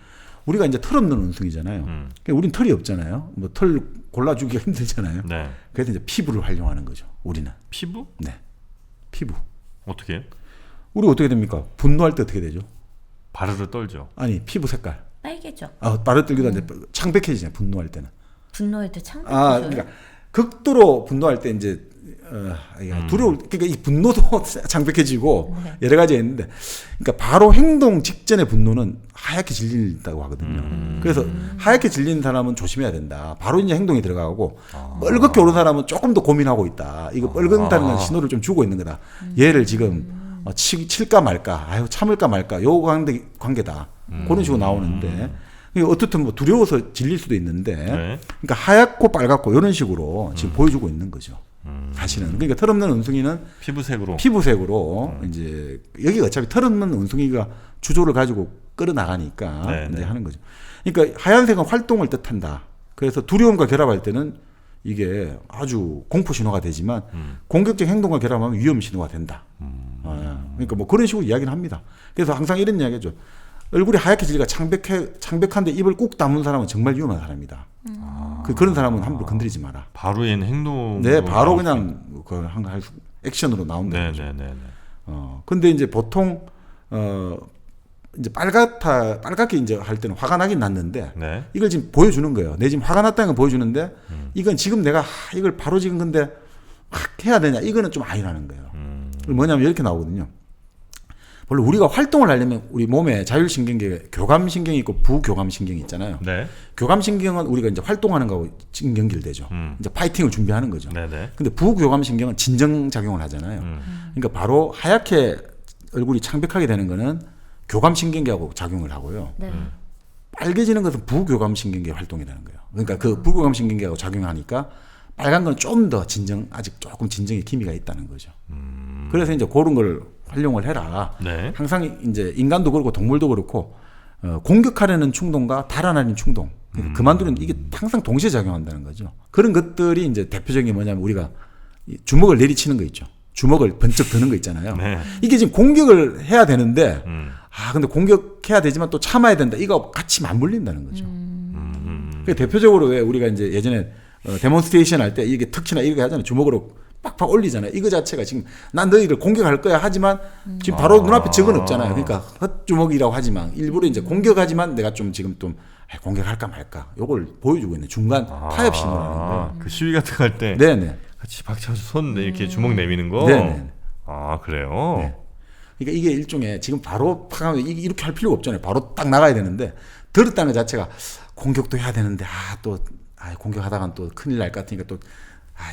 우리가 이제 털 없는 원숭이잖아요. 그러니까 우린 털이 없잖아요. 뭐 털 골라주기가 힘들잖아요. 네. 그래서 이제 피부를 활용하는 거죠. 우리는. 피부? 네. 피부. 어떻게 해요? 우리 어떻게 됩니까? 분노할 때 어떻게 되죠? 바르르 떨죠. 아니 피부 색깔. 빨개져. 바로 들기도 하는데 창백해지잖아요. 분노할 때는. 분노할 때 창백해져요. 그러니까 극도로 분노할 때 이제 두려울 그러니까 이 분노도 창백해지고 네. 여러 가지가 있는데 그러니까 바로 행동 직전의 분노는 하얗게 질린다고 하거든요. 그래서 하얗게 질리는 사람은 조심해야 된다. 바로 이제 행동이 들어가고 뻘겋게 오른 사람은 조금 더 고민하고 있다. 이거 뻘겋다는 건 신호를 좀 주고 있는 거다. 얘를 지금 칠까 말까, 아유 참을까 말까, 요 관계다. 그런 식으로 나오는데. 어떻든 뭐 두려워서 질릴 수도 있는데, 네. 그러니까 하얗고 빨갛고 이런 식으로 지금 보여주고 있는 거죠. 사실은. 그러니까 털 없는 원숭이는 피부색으로. 피부색으로 이제 여기가 어차피 털 없는 원숭이가 주조를 가지고 끌어나가니까 네, 이제 네. 하는 거죠. 그러니까 하얀색은 활동을 뜻한다. 그래서 두려움과 결합할 때는 이게 아주 공포 신호가 되지만 공격적 행동과 결합하면 위험 신호가 된다. 그러니까 뭐 그런 식으로 이야기를 합니다. 그래서 항상 이런 이야기죠. 얼굴이 하얗게 질리가 창백한데 입을 꾹 다문 사람은 정말 위험한 사람이다. 그런 사람은 함부로 건드리지 마라. 바로 얘는 행동. 네, 바로 그냥 액션으로 나온다는 거죠. 네네네. 근데 이제 보통 이제 빨갛게 이제 할 때는 화가 나긴 났는데 네. 이걸 지금 보여주는 거예요. 내 지금 화가 났다는 걸 보여주는데 이건 지금 내가 이걸 바로 지금 근데 확 해야 되냐? 이거는 좀 아니라는 거예요. 뭐냐면 이렇게 나오거든요. 원래 우리가 활동을 하려면 우리 몸에 자율신경계 교감신경이 있고 부교감신경이 있잖아요. 네. 교감신경은 우리가 이제 활동하는 거하고 연결되죠. 이제 파이팅을 준비하는 거죠. 네네. 근데 부교감신경은 진정작용을 하잖아요. 그러니까 바로 하얗게 얼굴이 창백하게 되는 거는 교감신경계하고 작용을 하고요. 네. 빨개지는 것은 부교감신경계 활동이 되는 거예요. 그러니까 그 부교감신경계하고 작용하니까 빨간 건 좀 더 아직 조금 진정의 기미가 있다는 거죠. 그래서 이제 그런 걸 활용을 해라. 네. 항상 이제 인간도 그렇고 동물도 그렇고 공격하려는 충동과 달아나는 충동, 그만두는 이게 항상 동시에 작용한다는 거죠. 그런 것들이 이제 대표적인 게 뭐냐면 우리가 주먹을 내리치는 거 있죠. 주먹을 번쩍 드는 거 있잖아요. 네. 이게 지금 공격을 해야 되는데 근데 공격해야 되지만 또 참아야 된다. 이거 같이 맞물린다는 거죠. 그 대표적으로 왜 우리가 이제 예전에 데몬스트레이션 할 때 이게 특히나 이렇게 하잖아요. 주먹으로 빡빡 올리잖아요. 이거 자체가 지금 난 너희를 공격할 거야 하지만 지금 바로 눈앞에 적은 없잖아요. 그러니까 헛주먹이라고 하지만 일부러 이제 공격하지만 내가 좀 지금 좀 공격할까 말까 요걸 보여주고 있는 중간 타협 신호라는 거예요. 그 시위 같은 거 할 때 네네. 같이 박차서 손 이렇게 주먹 내미는 거. 네네. 아 그래요. 네. 그러니까 이게 일종의 지금 바로 파가면 이렇게 할 필요가 없잖아요. 바로 딱 나가야 되는데 들었다는 것 자체가 공격도 해야 되는데 공격하다간 또 큰일 날 것 같으니까 또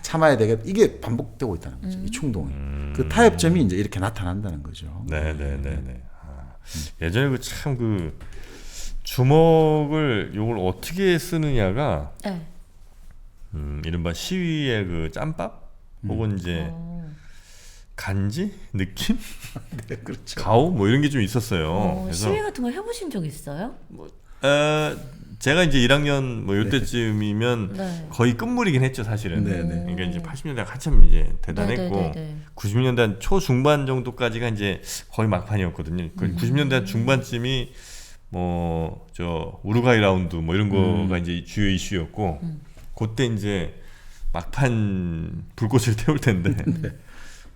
참아야 되겠다. 이게 반복되고 있다는 거죠. 이 충동이. 그 타협점이 이제 이렇게 나타난다는 거죠. 네네네네. 예전에 참 그 주먹을 요걸 어떻게 쓰느냐가 네. 이른바 시위의 그 짬밥 혹은 이제 간지 느낌 네, 그렇죠. 가오 뭐 이런 게 좀 있었어요. 그래서 시위 같은 거 해보신 적 있어요? 제가 이제 1학년 뭐 요때쯤이면 네. 거의 끝물이긴 했죠 사실은. 네네. 그러니까 이제 80년대 한참 이제 대단했고 네네네네. 90년대 한 초중반 정도까지가 이제 거의 막판이었거든요. 그 90년대 한 중반쯤이 뭐 저 우루과이 라운드 뭐 이런 거가 이제 주요 이슈였고 그때 이제 막판 불꽃을 태울 텐데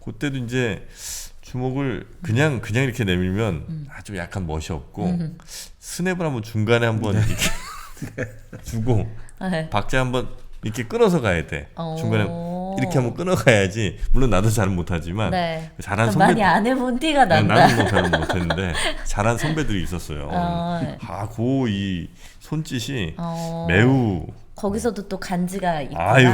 그때도 이제 주먹을 그냥 이렇게 내밀면 좀 약간 멋이 없고 스냅을 한번 중간에 한번 이렇게 주고 네. 박자 한번 이렇게 끊어서 가야 돼. 중간에 이렇게 한번 끊어가야지. 물론 나도 잘은 못하지만 네. 잘한 선배 많이 안 해본 티가 난다. 나는 뭐 잘은 못했는데 잘한 선배들이 있었어요. 네. 이 손짓이 어. 매우 거기서도 또 간지가 있구나. 아유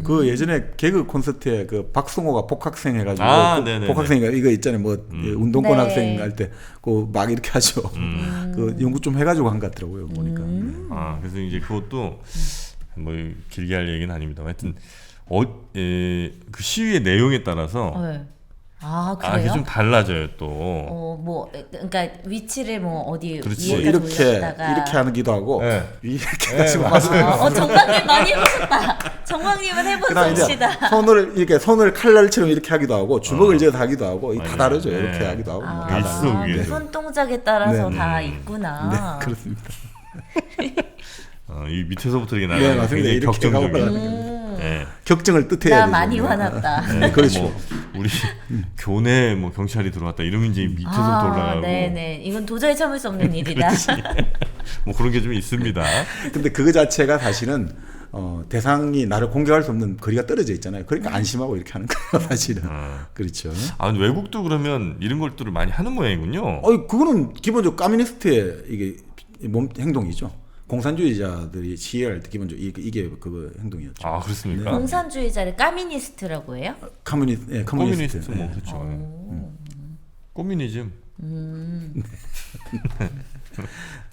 그 예전에 개그 콘서트에 그 박승호가 복학생 해가지고 네네네. 복학생이가 이거 있잖아요. 뭐 운동권 네. 학생 할 때 그 막 이렇게 하죠. 그 연구 좀 해가지고 한 것 같더라고요. 보니까. 네. 그래서 이제 그것도 뭐 길게 할 얘기는 아닙니다. 하여튼 그 시위의 내용에 따라서 네. 아 그게 그래요? 좀 달라져요 또. 뭐 그러니까 위치를 뭐 어디 그렇지. 위에다 돌렸다가 이렇게 하기도 하고 네. 이렇게 네, 해가지고 맞아요. 정강님 많이 해보셨다. 정강님은 해본 그다음 이제 솜씨다. 손을 칼날처럼 이렇게 하기도 하고 주먹을 쥐어서 하기도 하고 다 맞아요. 다르죠. 네. 이렇게 하기도 하고 뭐 다 있어, 다르죠. 그게. 네. 손 동작에 따라서 네. 다 있구나. 네, 그렇습니다. 이 밑에서부터 이렇게 네, 나가는 맞습니다. 굉장히 이렇게 격정적인. 네. 격정을 뜻해야 나 되죠. 많이 화났다. 네, 그렇죠. 뭐 우리 교내 뭐 경찰이 들어왔다 이러면 이제 밑에서부터 올라가고 네네. 이건 도저히 참을 수 없는 일이다. 뭐 그런 게 좀 있습니다. 근데 그거 자체가 사실은 대상이 나를 공격할 수 없는 거리가 떨어져 있잖아요. 그러니까 안심하고 이렇게 하는 거예요, 사실은. 그렇죠. 근데 외국도 그러면 이런 것들을 많이 하는 모양이군요. 그거는 기본적으로 까미니스트의 이게 몸 행동이죠. 공산주의자들이 시위할 때 기본적으로 이게 그거 행동이었죠. 그렇습니까? 공산주의자를 까미니스트라고 해요? 커뮤니스트. 커뮤니스트 뭐 네. 그렇죠. 커뮤니즘.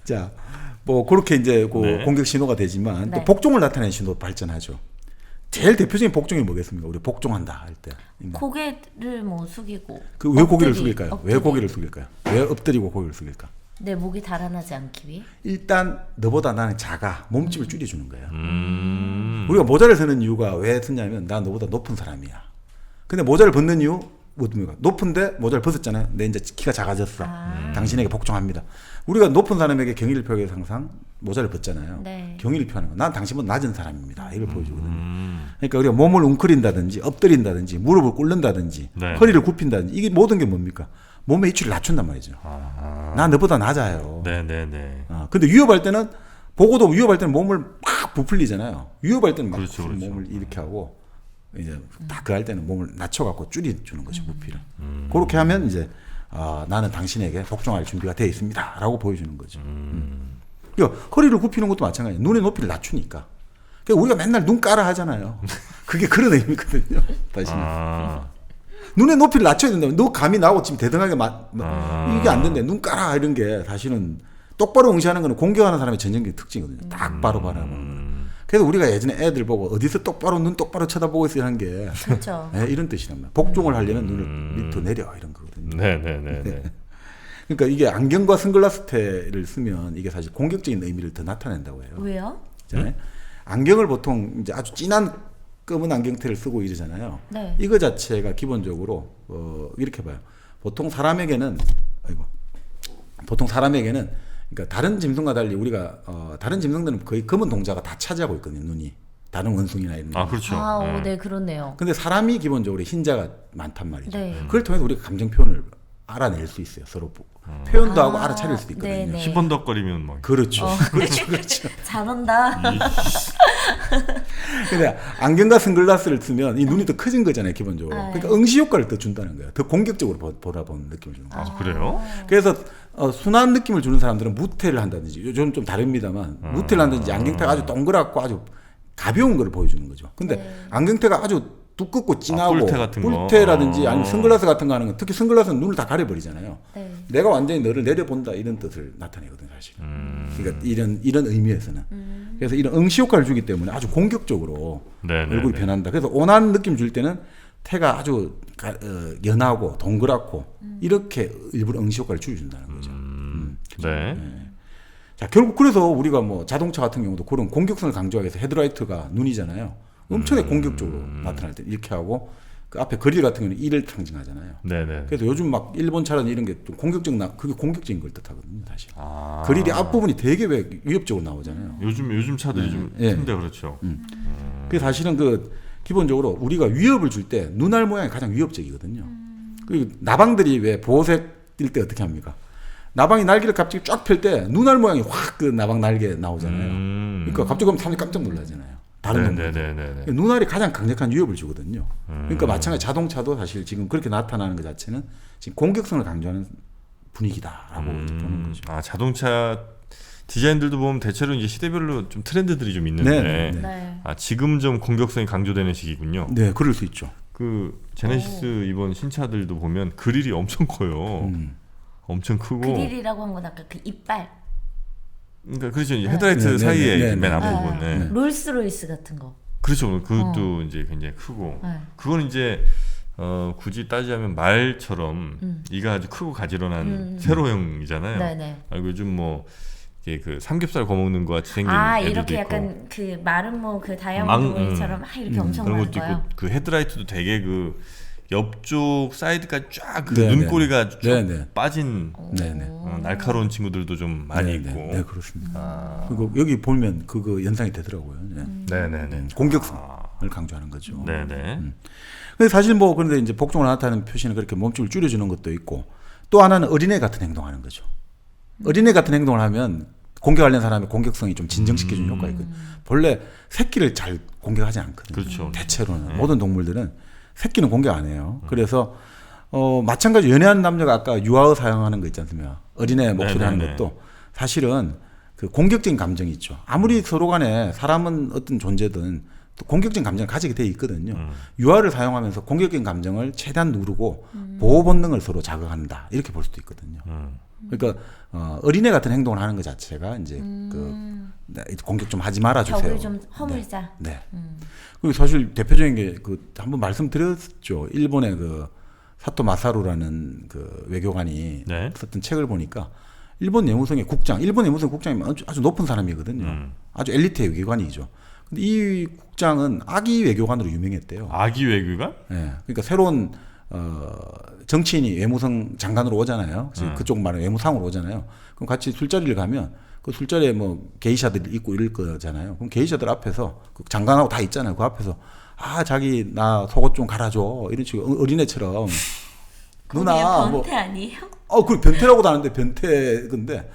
자, 뭐 그렇게 이제 그 네. 공격 신호가 되지만 네. 또 복종을 나타내는 신호 발전하죠. 제일 대표적인 복종이 뭐겠습니까? 우리 복종한다 할 때. 고개를 뭐 숙이고. 그 왜 고개를 엎드리- 숙일까요? 왜 엎드리. 고개를 숙일까요? 왜 엎드리고 고개를 숙일까? 내 목이 달아나지 않기 위해. 일단 너보다 나는 작아. 몸집을 줄여주는 거예요. 우리가 우리가 모자를 쓰는 이유가 왜 쓰냐면 나 너보다 높은 사람이야. 근데 모자를 벗는 이유 뭡니까? 높은데 모자를 벗었잖아요. 내 이제 키가 작아졌어. 당신에게 복종합니다. 우리가 높은 사람에게 경의를 표하기 위해서 항상 모자를 벗잖아요. 네. 경의를 표하는 거. 난 당신보다 낮은 사람입니다. 이걸 보여주거든요. 그러니까 우리가 몸을 웅크린다든지 엎드린다든지 무릎을 꿇는다든지 네. 허리를 굽힌다든지 이게 모든 게 뭡니까? 몸의 이치를 낮춘단 말이죠. 난 너보다 낮아요. 네네네. 근데 위협할 때는 보고도 위협할 때는 몸을 막 부풀리잖아요. 위협할 때는 막 그렇죠, 그렇죠. 몸을 이렇게 하고 이제 딱 그 할 때는 몸을 낮춰갖고 줄여주는 거죠 부피를. 그렇게 하면 이제 나는 당신에게 복종할 준비가 되어 있습니다라고 보여주는 거죠. 그러니까 허리를 굽히는 것도 마찬가지예요. 눈의 높이를 낮추니까. 그러니까 우리가 맨날 눈 까라 하잖아요. 그게 그런 의미거든요. 다시. 눈의 높이를 낮춰야 된다면 너 감이 나오고 지금 대등하게 이게 안 된대. 눈 까라 이런 게 사실은 똑바로 응시하는 거는 공격하는 사람의 전형적인 특징이거든요. 딱 바로 바라보는 거. 그래서 우리가 예전에 애들 보고 어디서 눈 똑바로 쳐다보고 있어야 하는 게 그렇죠. 네, 이런 뜻이란 말이야. 복종을 하려면 눈을 밑으로 내려 이런 거거든요. 네네네. 그러니까 이게 안경과 선글라스테를 쓰면 이게 사실 공격적인 의미를 더 나타낸다고 해요. 왜요? 네? 안경을 보통 이제 아주 진한 검은 안경테를 쓰고 이러잖아요. 네. 이거 자체가 기본적으로 이렇게 봐요. 보통 사람에게는 그러니까 다른 짐승과 달리 우리가 다른 짐승들은 거의 검은 동자가 다 차지하고 있거든요. 눈이 다른 원숭이나 이런. 그렇죠. 네, 그렇네요. 근데 사람이 기본적으로 흰자가 많단 말이죠. 네. 그걸 통해서 우리가 감정 표현을 알아낼 수 있어요. 서로 표현도 하고 알아차릴 수도 있거든요. 네네. 희번덕거리면 막. 그렇죠. 그렇죠. 잘한다. 근데 안경과 선글라스를 쓰면 이 눈이 더 커진 거잖아요, 기본적으로. 네. 그러니까 응시 효과를 더 준다는 거예요. 더 공격적으로 보라보는 느낌을 주는 거죠. 그래요? 그래서 순한 느낌을 주는 사람들은 무태를 한다든지 요즘 좀 다릅니다만 무태를 한다든지 안경테가 아주 동그랗고 아주 가벼운 걸 보여주는 거죠. 근데 안경테가 아주 두껍고 진하고 뿔테 같은 거. 뿔테라든지 아니면 선글라스 같은 거 하는 건 특히 선글라스는 눈을 다 가려버리잖아요. 네. 내가 완전히 너를 내려본다 이런 뜻을 나타내거든요, 사실. 그러니까 이런 의미에서는. 그래서 이런 응시 효과를 주기 때문에 아주 공격적으로 네네네. 얼굴이 변한다. 그래서 온화한 느낌 줄 때는 태가 아주 연하고 동그랗고 이렇게 일부러 응시 효과를 줄여준다는 거죠. 네. 자, 결국 그래서 우리가 뭐 자동차 같은 경우도 그런 공격성을 강조하기 위해서 헤드라이트가 눈이잖아요. 엄청나게 공격적으로 나타날 때 이렇게 하고 그 앞에 그릴 같은 경우는 이를 상징하잖아요. 네네. 그래서 요즘 막 일본 차라는 이런 게 좀 그게 공격적인 걸 뜻하거든요, 사실. 그릴이 앞부분이 되게 왜 위협적으로 나오잖아요. 요즘 차들이 좀 네. 큰데 그렇죠. 그래서 사실은 기본적으로 우리가 위협을 줄 때 눈알 모양이 가장 위협적이거든요. 그리고 나방들이 왜 보호색일 때 어떻게 합니까? 나방이 날개를 갑자기 쫙 펼 때 눈알 모양이 확 그 나방 날개 나오잖아요. 그러니까 갑자기 그러면 사람들이 깜짝 놀라잖아요. 다른 동물. 네네네. 눈알이 가장 강력한 위협을 주거든요. 그러니까 마찬가지 자동차도 사실 지금 그렇게 나타나는 것 자체는 지금 공격성을 강조하는 분위기다라고 보는 거죠. 아 자동차 디자인들도 보면 대체로 이제 시대별로 좀 트렌드들이 좀 있는데 네. 네. 아 지금 좀 공격성이 강조되는 시기군요. 네, 그럴 수 있죠. 그 제네시스 이번 신차들도 보면 그릴이 엄청 커요. 엄청 크고. 그릴이라고 한 건 아까 그 이빨. 그러니까 그렇죠. 이제 헤드라이트 네, 네, 사이에 네, 네, 맨 네. 앞부분. 네. 롤스로이스 같은 거. 그렇죠. 그것도 이제 굉장히 크고. 네. 그건 이제 굳이 따지자면 말처럼 이가 아주 크고 가지런한 세로형이잖아요. 네네. 아, 요즘 뭐 이게 그 삼겹살 거먹는 것 같이 생긴 아 애들도 이렇게 있고. 약간 그 마름모 그 다이아몬드 머리처럼 막 이렇게 엄청 그런 많은 것도 거요. 있고 그 헤드라이트도 되게 그 옆쪽 사이드까지 쫙 그 네, 눈꼬리가 쭉 네, 네. 빠진 네네. 날카로운 친구들도 좀 많이 네, 있고. 네, 그렇습니다. 그리고 여기 보면 그거 연상이 되더라고요. 네. 네네네. 공격성을 강조하는 거죠. 네네. 근데 사실 뭐 그런데 이제 복종을 나타내는 표시는 그렇게 몸집을 줄여주는 것도 있고 또 하나는 어린애 같은 행동하는 거죠. 어린애 같은 행동을 하면 공격하려는 사람의 공격성이 좀 진정시켜주는 효과가 있거든요. 본래 새끼를 잘 공격하지 않거든요. 그렇죠. 대체로는 모든 동물들은 새끼는 공격 안 해요. 그래서 마찬가지 연애하는 남녀가 아까 유아어 사용하는 거 있지 않습니까? 어린애 목소리 하는 네네네. 것도 사실은 그 공격적인 감정이 있죠. 아무리 서로 간에 사람은 어떤 존재든 또 공격적인 감정을 가지게 돼 있거든요. 유아를 사용하면서 공격적인 감정을 최대한 누르고 보호 본능을 서로 자극한다. 이렇게 볼 수도 있거든요. 그러니까 어린애 같은 행동을 하는 것 자체가 이제 공격 좀 하지 말아 주세요. 벽을 좀 허물자. 네. 그리고 사실 대표적인 게 그 한번 말씀드렸죠. 일본의 그 사토 마사루라는 그 외교관이 네. 썼던 책을 보니까 일본 내무성의 국장, 일본 내무성 국장이 아주 높은 사람이거든요. 아주 엘리트의 외교관이죠. 근데 이 국장은 아기 외교관으로 유명했대요. 아기 외교관? 예. 그러니까 새로운 정치인이 외무성 장관으로 오잖아요. 그쪽 말은 외무상으로 오잖아요. 그럼 같이 술자리를 가면 그 술자리에 뭐 게이샤들이 있고 이럴 거잖아요. 그럼 게이샤들 앞에서 그 장관하고 다 있잖아요. 그 앞에서 아 자기 나 속옷 좀 갈아줘 이런 식으로 어린애처럼 누나 뭐 변태 아니에요? 그 변태라고도 하는데 변태 근데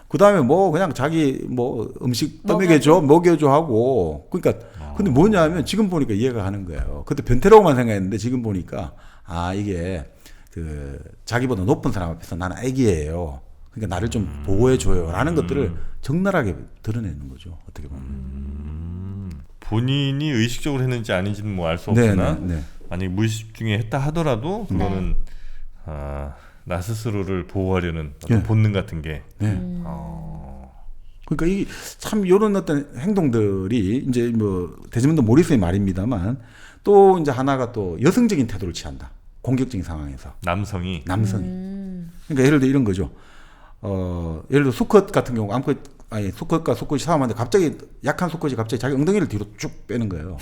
그 다음에 뭐 그냥 자기 뭐 음식 먹여줘 하고 그러니까 근데 뭐냐면 지금 보니까 이해가 가는 거예요. 그때 변태라고만 생각했는데 지금 보니까 아 이게 그 자기보다 높은 사람 앞에서 나는 애기예요. 그러니까 나를 좀 보호해줘요라는 것들을 적나라하게 드러내는 거죠. 어떻게 보면. 본인이 의식적으로 했는지 아닌지는 뭐 알 수 없으나 네. 만약에 무의식 중에 했다 하더라도 그거는 나 스스로를 보호하려는 어떤 네. 본능 같은 게 네. 그러니까 이 참 이런 어떤 행동들이 이제 뭐 데즈몬드 모리스의 말입니다만 또 이제 하나가 또 여성적인 태도를 취한다. 공격적인 상황에서 남성이 남성이. 그러니까 예를 들어 이런 거죠. 예를 들어 수컷 같은 경우 수컷과 수컷이 싸움하는데 갑자기 약한 수컷이 갑자기 자기 엉덩이를 뒤로 쭉 빼는 거예요.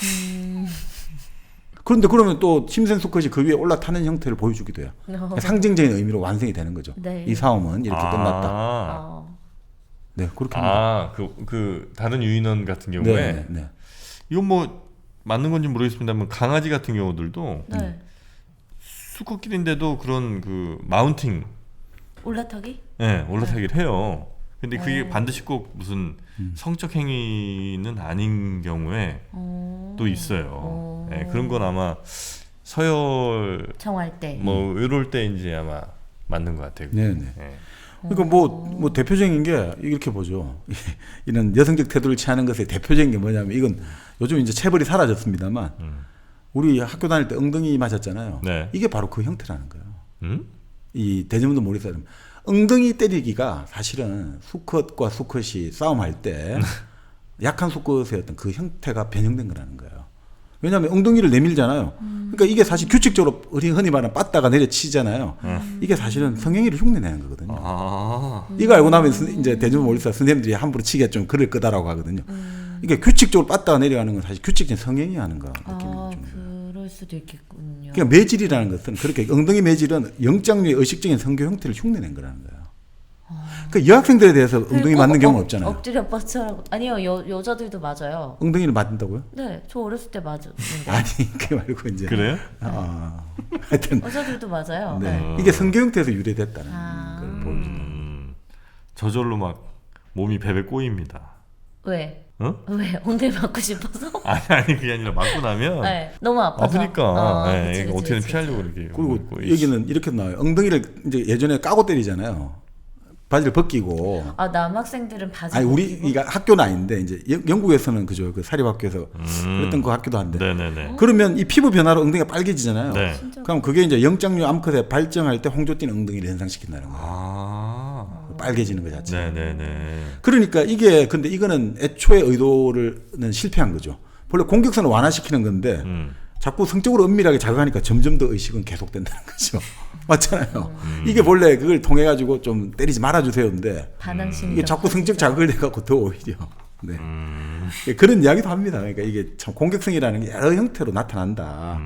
그런데 그러면 또 힘센 수컷이 그 위에 올라타는 형태를 보여주기도 해요. 상징적인 의미로 완성이 되는 거죠. 네. 이 싸움은 이렇게 끝났다. 네, 그렇게 합니다. 그 다른 유인원 같은 경우에 네. 이건 뭐 맞는 건지 모르겠습니다만 강아지 같은 경우들도 네. 수컷끼리인데도 그런 그 마운팅, 올라타기? 네, 올라타기를 해요. 근데 그게 반드시 꼭 무슨 성적 행위는 아닌 경우에 또 있어요. 네, 그런 건 아마 서열 정할 때. 뭐 이럴 때 이제 아마 맞는 것 같아요. 네. 네. 그러니까 뭐 대표적인 게 이렇게 보죠. 이런 여성적 태도를 취하는 것의 대표적인 게 뭐냐면 이건 요즘 이제 체벌이 사라졌습니다만 우리 학교 다닐 때 엉덩이 맞았잖아요. 네. 이게 바로 그 형태라는 거예요. 이 데즈몬드 모리스 엉덩이 때리기가 사실은 수컷과 수컷이 싸움할 때 약한 수컷의 어떤 그 형태가 변형된 거라는 거예요. 왜냐하면 엉덩이를 내밀잖아요. 그러니까 이게 사실 규칙적으로 흔히 말하는 빠따가 내려치잖아요. 이게 사실은 성행위를 흉내내는 거거든요. 이거 알고 나면 이제 데즈몬드 모리스 선생님들이 함부로 치기가 좀 그럴 거다라고 하거든요. 이게 규칙적으로 빠따가 내려가는 건 사실 규칙적인 성행위 하는 거 느낌이 좀. 그럴 수도 있겠군요. 그러니까 매질이라는 것은 그렇게 엉덩이 매질은 영장류의 의식적인 성교 형태를 흉내낸 거라는 거예요. 그러니까 여학생들에 대해서 엉덩이 맞는 경우는 없잖아요. 엎드려 뻗쳐라고. 아니요, 여자들도 맞아요. 엉덩이를 맞는다고요? 네, 저 어렸을 때 맞았는데. 아니 그 말고 이제 그래요? 하여튼 여자들도 맞아요. 네. 이게 성교 형태에서 유래됐다는 걸 보여준다. 저절로 막 몸이 베베 꼬입니다. 왜? 어? 왜 엉덩이 맞고 싶어서? 아니 그게 아니라 맞고 나면 네, 너무 아파서. 아프니까 네, 그치, 그치, 어떻게든 그치, 피하려고 그치. 이렇게. 그리고 먹고 여기는 이렇게 나와요. 엉덩이를 이제 예전에 까고 때리잖아요. 바지를 벗기고. 아 남학생들은 바지. 아니 우리 벗기고? 이가 학교는 아닌데 이제 영국에서는 그죠. 그 사립학교에서 그랬던 그 학교도 한데. 네네네. 그러면 이 피부 변화로 엉덩이가 빨개지잖아요. 네. 그럼 그게 이제 영장류 암컷에 발정할 때 홍조띠는 엉덩이를 현상시킨다는 거예요. 아. 빨개지는 것 자체. 네네네. 그러니까 이게 근데 이거는 애초에 의도는 실패한 거죠. 원래 공격성을 완화시키는 건데 자꾸 성적으로 은밀하게 자극하니까 점점 더 의식은 계속된다는 거죠. 맞잖아요. 이게 원래 그걸 통해 가지고 좀 때리지 말아주세요인데 반항심이 이게 자꾸 성적 자극을 내갖고 더 오히려. 네. 그런 이야기도 합니다. 그러니까 이게 참 공격성이라는 게 여러 형태로 나타난다.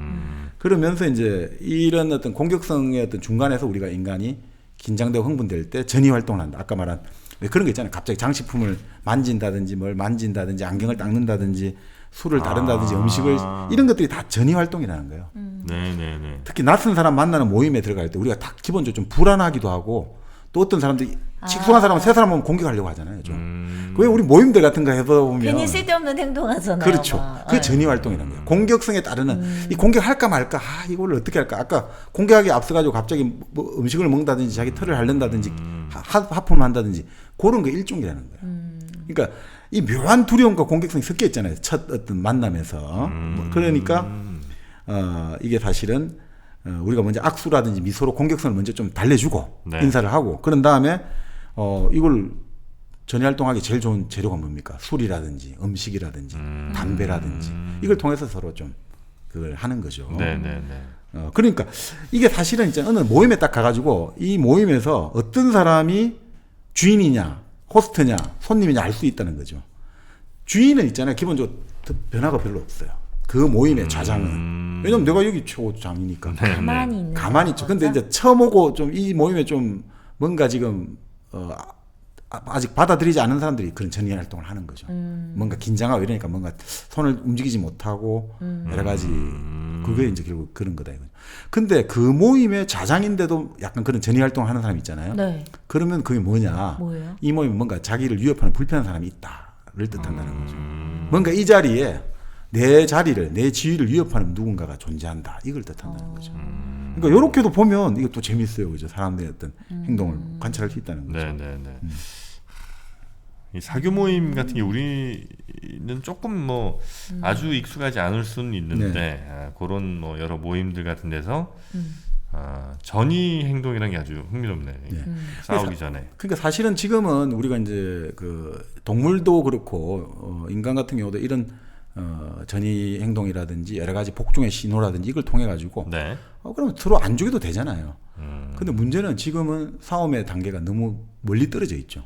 그러면서 이제 이런 어떤 공격성의 어떤 중간에서 우리가 인간이 긴장되고 흥분될 때 전이 활동을 한다. 아까 말한 왜 그런 거 있잖아요. 갑자기 장식품을 만진다든지 뭘 만진다든지 안경을 닦는다든지 술을 다룬다든지 음식을 이런 것들이 다 전이 활동이라는 거예요. 네네네. 특히 낯선 사람 만나는 모임에 들어갈 때 우리가 딱 기본적으로 좀 불안하기도 하고 또 어떤 사람들이 식소한 사람은 새 사람 보면 공격하려고 하잖아요. 좀. 왜 우리 모임들 같은 거 해보면 괜히 쓸데없는 행동하잖아요. 그렇죠. 막. 그게 전이 활동이라는 거예요. 공격성에 따르는 이 공격할까 말까. 아 이걸 어떻게 할까. 아까 공격하기 앞서가지고 갑자기 뭐 음식을 먹는다든지 자기 털을 핥는다든지 하품을 한다든지 그런 게 일종이라는 거예요. 그러니까 이 묘한 두려움과 공격성이 섞여 있잖아요. 첫 어떤 만남에서. 뭐 그러니까 이게 사실은 우리가 먼저 악수라든지 미소로 공격성을 먼저 좀 달래주고 네. 인사를 하고 그런 다음에 이걸 전이활동하기 제일 좋은 재료가 뭡니까? 술이라든지 음식이라든지 담배라든지 이걸 통해서 서로 좀 그걸 하는 거죠. 네네네. 그러니까 이게 사실은 이제 어느 모임에 딱 가가지고 이 모임에서 어떤 사람이 주인이냐 호스트냐 손님이냐 알 수 있다는 거죠. 주인은 있잖아요. 기본적으로 변화가 별로 없어요. 그 모임의 좌장은. 왜냐면 내가 여기 최고장이니까. 가만히 있는. 가만히 있죠. 근데 이제 처음 오고 좀 이 모임에 좀 뭔가 지금 아직 받아들이지 않은 사람들이 그런 전이 활동을 하는 거죠. 뭔가 긴장하고 이러니까 뭔가 손을 움직이지 못하고 여러 가지 그게 이제 결국 그런 거다 이거죠. 근데 그 모임의 좌장인데도 약간 그런 전이 활동을 하는 사람이 있잖아요. 네. 그러면 그게 뭐냐? 뭐예요? 이 모임은 뭔가 자기를 위협하는 불편한 사람이 있다를 뜻한다는 거죠. 뭔가 이 자리에 내 자리를 내 지위를 위협하는 누군가가 존재한다 이걸 뜻한다는 거죠. 그러니까 이렇게도 보면 이것도 재밌어요, 그죠? 사람들의 어떤 행동을 관찰할 수 있다는 거죠. 네네네. 이 사교 모임 같은 게 우리는 조금 뭐 아주 익숙하지 않을 수는 있는데 그런 뭐 여러 모임들 같은 데서 전이 행동이라는 게 아주 흥미롭네. 싸우기 전에. 그러니까 사실은 지금은 우리가 이제 그 동물도 그렇고 인간 같은 경우도 이런 전이 행동이라든지 여러 가지 복종의 신호라든지 이걸 통해 가지고 네. 그러면 서로 안 죽여도 되잖아요. 근데 문제는 지금은 싸움의 단계가 너무 멀리 떨어져 있죠.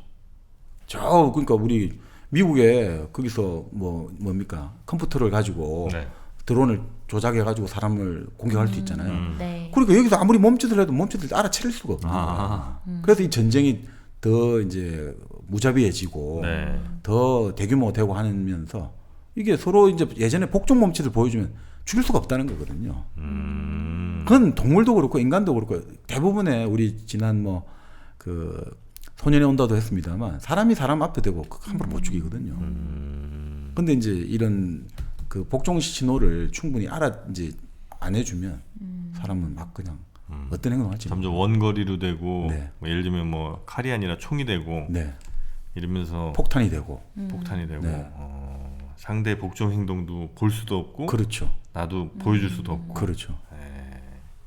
그러니까 우리 미국에 거기서 뭡니까 컴퓨터를 가지고 네. 드론을 조작해 가지고 사람을 공격할 수 있잖아요. 네. 그러니까 여기서 아무리 몸짓을 해도 몸짓을 알아차릴 수가 없는 거예요. 그래서 이 전쟁이 더 이제 무자비해지고 네. 더 대규모가 되고 하면서 이게 서로 이제 예전에 복종 몸짓을 보여주면 죽일 수가 없다는 거거든요. 그건 동물도 그렇고 인간도 그렇고 대부분의 우리 지난 그 소년의 온다도 했습니다만 사람이 사람 앞에 대고 함부로 못 죽이거든요. 근데 이제 이런 그 복종 신호를 충분히 이제 안 해주면 사람은 막 그냥 어떤 행동을 할지 점점 원거리로 되고 네. 뭐 예를 들면 뭐 칼이 아니라 총이 되고 네. 이러면서 폭탄이 되고 폭탄이 되고 네. 상대 복종 행동도 볼 수도 없고 그렇죠. 나도 보여줄 수도 없고. 그렇죠.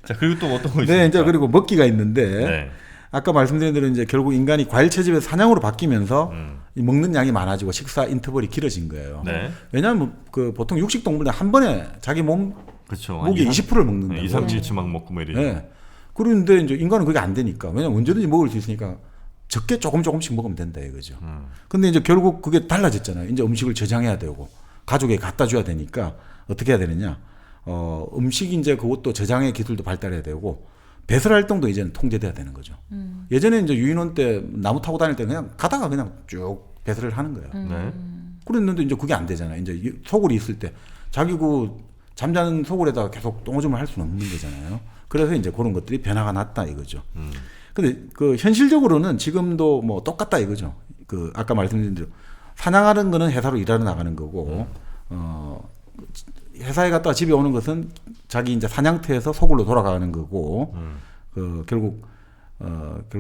자 그리고 또 어떤 거 있습니까? 네, 이제 그리고 먹기가 있는데 네. 아까 말씀드린 대로 이제 결국 인간이 과일 채집에서 사냥으로 바뀌면서 이 먹는 양이 많아지고 식사 인터벌이 길어진 거예요. 네. 왜냐하면 그 보통 육식 동물들 한 번에 자기 몸 그렇죠. 무게 20%를 먹는다. 2, 3, 7치 막 먹고 뭐 이러죠. 네. 그런데 이제 인간은 그게 안 되니까 왜냐면 언제든지 먹을 수 있으니까 적게 조금씩 먹으면 된다 이거죠. 근데 이제 결국 그게 달라졌잖아요. 이제 음식을 저장해야 되고 가족에 갖다 줘야 되니까 어떻게 해야 되느냐? 음식 이제 그것도 저장의 기술도 발달해야 되고 배설 활동도 이제는 통제돼야 되는 거죠. 예전에 이제 유인원 때 나무 타고 다닐 때 그냥 가다가 그냥 쭉 배설을 하는 거예요. 네. 그랬는데 이제 그게 안 되잖아요. 이제 소굴이 있을 때 자기 그 잠자는 소굴에다가 계속 똥오줌을 할 수는 없는 거잖아요. 그래서 이제 그런 것들이 변화가 났다 이거죠. 근데 그 현실적으로는 지금도 뭐 똑같다 이거죠. 그 아까 말씀드린 대로 사냥하는 거는 회사로 일하러 나가는 거고 회사에 갔다가 집에 오는 것은 자기 이제 사냥터에서 소굴로 돌아가는 거고 결국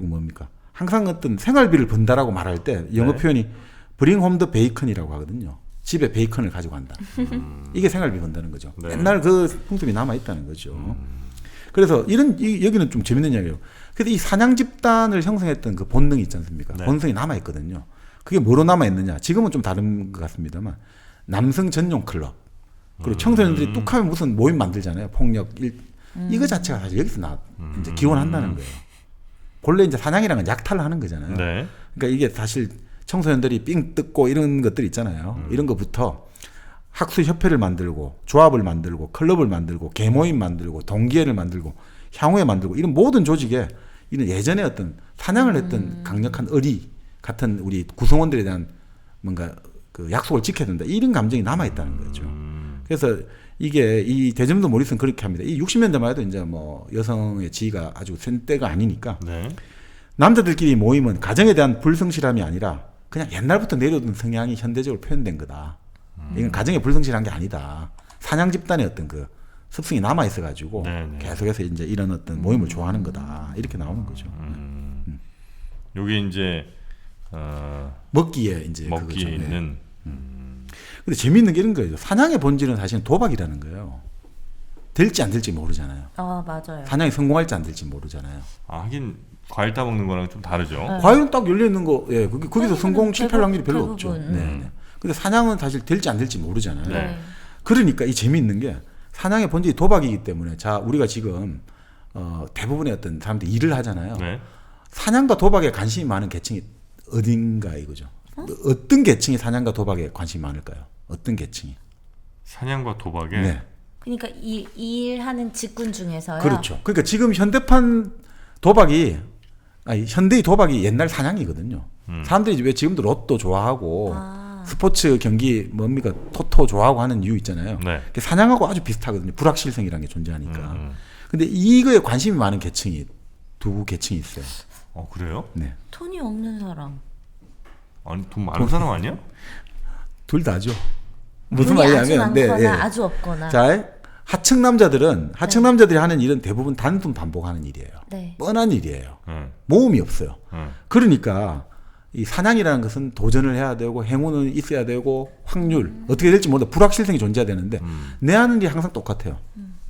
뭡니까? 항상 어떤 생활비를 번다라고 말할 때 영어 네. 표현이 bring home the bacon이라고 하거든요. 집에 베이컨을 가지고 간다. 이게 생활비 번다는 거죠. 네. 맨날 그 풍습이 남아 있다는 거죠. 그래서 여기는 좀 재밌는 이야기예요. 그래서 이 사냥 집단을 형성했던 그 본능이 있지 않습니까? 네. 본성이 남아 있거든요. 그게 뭐로 남아 있느냐? 지금은 좀 다른 것 같습니다만 남성 전용 클럽 그리고 청소년들이 뚝하면 무슨 모임 만들잖아요. 폭력 이거 자체가 사실 여기서 이제 기원한다는 거예요. 본래 이제 사냥이라는 건 약탈을 하는 거잖아요. 네. 그러니까 이게 사실 청소년들이 삥 뜯고 이런 것들이 있잖아요. 이런 것부터 학술 협회를 만들고 조합을 만들고 클럽을 만들고 계모임 만들고 동기회를 만들고 향후회 만들고 이런 모든 조직에 이런 예전에 어떤 사냥을 했던 강력한 의리 같은 우리 구성원들에 대한 뭔가 그 약속을 지켜야 된다. 이런 감정이 남아 있다는 거죠. 그래서 이게 이 대전도 모리슨 그렇게 합니다. 이 60년대만 해도 이제 뭐 여성의 지위가 아주 센 때가 아니니까 네. 남자들끼리 모임은 가정에 대한 불성실함이 아니라 그냥 옛날부터 내려오던 성향이 현대적으로 표현된 거다. 이건 가정에 불성실한 게 아니다. 사냥 집단의 어떤 그 습성이 남아 있어가지고 네네. 계속해서 이제 이런 어떤 모임을 좋아하는 거다. 이렇게 나오는 거죠. 요게 이제 먹기에 이제 먹기에 그거죠. 네. 있는 근데 재미있는 게 이런 거예요. 사냥의 본질은 사실은 도박이라는 거예요. 될지 안 될지 모르잖아요. 맞아요. 사냥이 성공할지 안 될지 모르잖아요. 하긴 과일 따 먹는 거랑 좀 다르죠. 네. 과일은 딱 열려 있는 거, 예, 거기서 성공 실패할 확률이 별로 대부분. 없죠. 네. 근데 사냥은 사실 될지 안 될지 모르잖아요. 네. 그러니까 이 재미있는 게 사냥의 본질이 도박이기 때문에 자 우리가 지금 대부분의 어떤 사람들이 일을 하잖아요. 네. 사냥과 도박에 관심이 많은 계층이 어딘가 이거죠. 어떤 계층이 사냥과 도박에 관심이 많을까요? 어떤 계층이? 사냥과 도박에 네. 그러니까 이 일하는 직군 중에서요. 그렇죠. 그러니까 지금 현대판 도박이 현대의 도박이 옛날 사냥이거든요. 사람들이 왜 지금도 로또 좋아하고 스포츠 경기 뭡니까 토토 좋아하고 하는 이유 있잖아요. 네. 그게 사냥하고 아주 비슷하거든요. 불확실성이라는 게 존재하니까. 근데 이거에 관심이 많은 계층이 두 계층이 있어요. 그래요? 네. 돈이 없는 사람. 아니 돈 많은 사람 아니야? 둘 다죠. 무슨 돈이 아주 말이냐면 많거나 아주 없거나. 자, 하층 남자들이 하는 일은 대부분 단순 반복하는 일이에요. 네. 뻔한 일이에요. 네. 모험이 없어요. 네. 그러니까 이 사냥이라는 것은 도전을 해야 되고 행운은 있어야 되고 확률 어떻게 될지 모르다 불확실성이 존재해야 되는데 내 하는 일이 항상 똑같아요.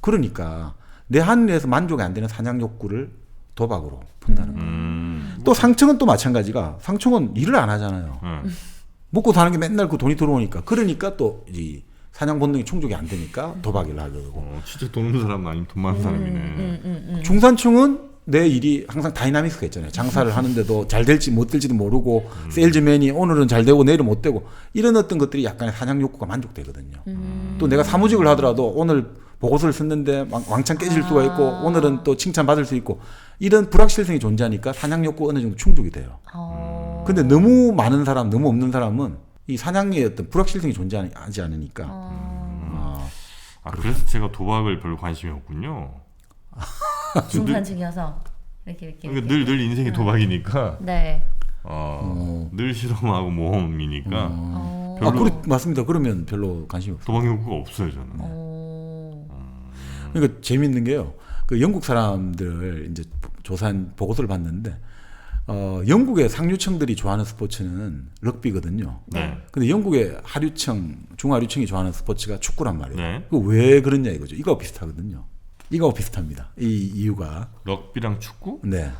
그러니까 내 하는 일에서 만족이 안 되는 사냥 욕구를 도박으로 푼다는 거예요. 또 상층은 또 마찬가지가 상층은 일을 안 하잖아요. 먹고 사는 게 맨날 그 돈이 들어오니까 그러니까 또 이 사냥 본능이 충족이 안 되니까 도박을 하게 되고 진짜 돈 없는 사람 아니면 돈 많은 사람이네. 중산층은 내 일이 항상 다이나믹스가 있잖아요. 장사를 하는데도 잘 될지 못 될지도 모르고 세일즈맨이 오늘은 잘 되고 내일은 못 되고 이런 어떤 것들이 약간의 사냥 욕구가 만족되거든요. 또 내가 사무직을 하더라도 오늘 보고서를 썼는데 왕창 깨질 수가 있고 오늘은 또 칭찬받을 수 있고 이런 불확실성이 존재하니까 사냥 욕구가 어느 정도 충족이 돼요. 근데 너무 많은 사람, 너무 없는 사람은 이 사냥의 어떤 불확실성이 존재하지 않으니까. 그래서 제가 도박을 별로 관심이 없군요. 중산층이어서 이렇게. 그러니까 늘 인생이 도박이니까. 네. 늘 실험하고 모험이니까. 별로 맞습니다. 그러면 별로 관심이 없어요. 도박 욕구가 없어요 저는. 그러니까 재밌는 게요. 그 영국 사람들 이제 조사한 보고서를 봤는데 영국의 상류층들이 좋아하는 스포츠는 럭비거든요. 네. 근데 영국의 하류층, 중하류층이 좋아하는 스포츠가 축구란 말이에요. 네. 그 왜 그러냐 이거죠. 이거하고 비슷하거든요. 이거하고 비슷합니다. 이 이유가. 럭비랑 축구? 네.